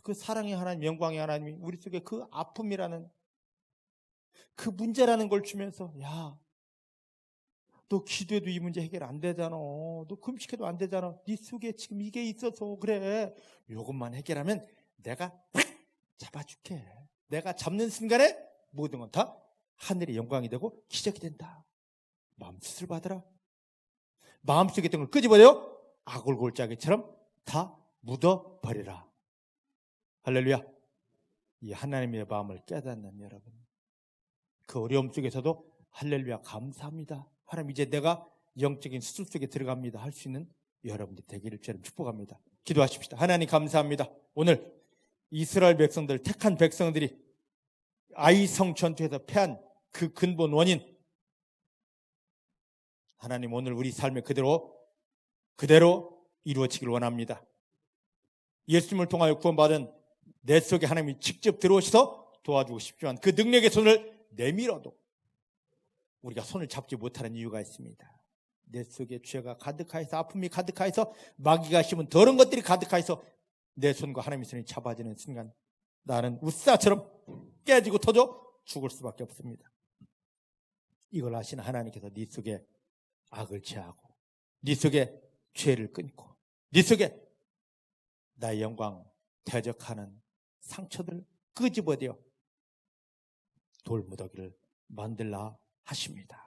그 사랑의 하나님, 영광의 하나님이 우리 속에 그 아픔이라는 그 문제라는 걸 주면서 너 기도해도 이 문제 해결 안 되잖아, 너 금식해도 안 되잖아, 네 속에 지금 이게 있어서 그래, 이것만 해결하면 내가 잡아줄게. 내가 잡는 순간에 모든 건 다 하늘의 영광이 되고 기적이 된다. 마음 수술 받으라. 마음속에 있던 걸 끄집어내요 아골골짜기처럼 다 묻어버리라. 할렐루야. 이 하나님의 마음을 깨닫는 여러분, 그 어려움 속에서도 할렐루야 감사합니다, 하나님 이제 내가 영적인 수술 속에 들어갑니다 할 수 있는 여러분들이 되기를 주님 축복합니다. 기도하십시다. 하나님 감사합니다. 오늘 이스라엘 백성들, 택한 백성들이 아이성 전투에서 패한 그 근본 원인, 하나님 오늘 우리 삶에 그대로 이루어지길 원합니다. 예수님을 통하여 구원받은 내 속에 하나님이 직접 들어오셔서 도와주고 싶지만 그 능력의 손을 내밀어도 우리가 손을 잡지 못하는 이유가 있습니다. 내 속에 죄가 가득하여서 아픔이 가득하여서 마귀가 심은 더러운 것들이 가득하여서 내 손과 하나님의 손이 잡아지는 순간 나는 우사처럼 깨지고 터져 죽을 수밖에 없습니다. 이걸 아시는 하나님께서 네 속에 악을 제하고 네 속에 죄를 끊고 네 속에 나의 영광 대적하는 상처들을 끄집어내어 돌무더기를 만들라 하십니다.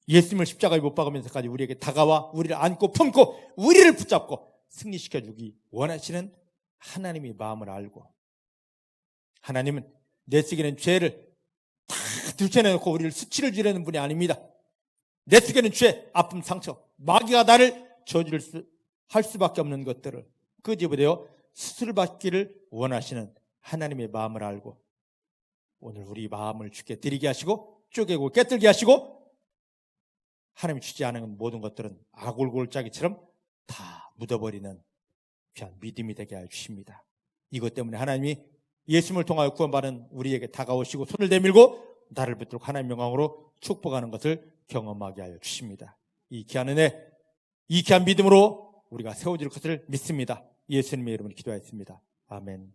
예수님을 십자가에 못 박으면서까지 우리에게 다가와 우리를 안고 품고 우리를 붙잡고 승리시켜주기 원하시는 하나님의 마음을 알고 하나님은 내 속에는 죄를 다 들춰내놓고 우리를 수치를 주려는 분이 아닙니다. 내 속에는 죄, 아픔, 상처, 마귀가 나를 할 수밖에 없는 것들을 끄집어내어 수술받기를 원하시는 하나님의 마음을 알고 오늘 우리 마음을 주께 드리게 하시고 쪼개고 깨뜨리게 하시고 하나님이 주지 않은 모든 것들은 아골골짜기처럼 다 묻어버리는 귀한 믿음이 되게 하여 주십니다. 이것 때문에 하나님이 예수님을 통하여 구원받은 우리에게 다가오시고 손을 내밀고 나를 붙들고 하나님의 영광으로 축복하는 것을 경험하게 하여 주십니다. 이 귀한 은혜, 이 귀한 믿음으로 우리가 세워질 것을 믿습니다. 예수님의 이름으로 기도하였습니다. 아멘.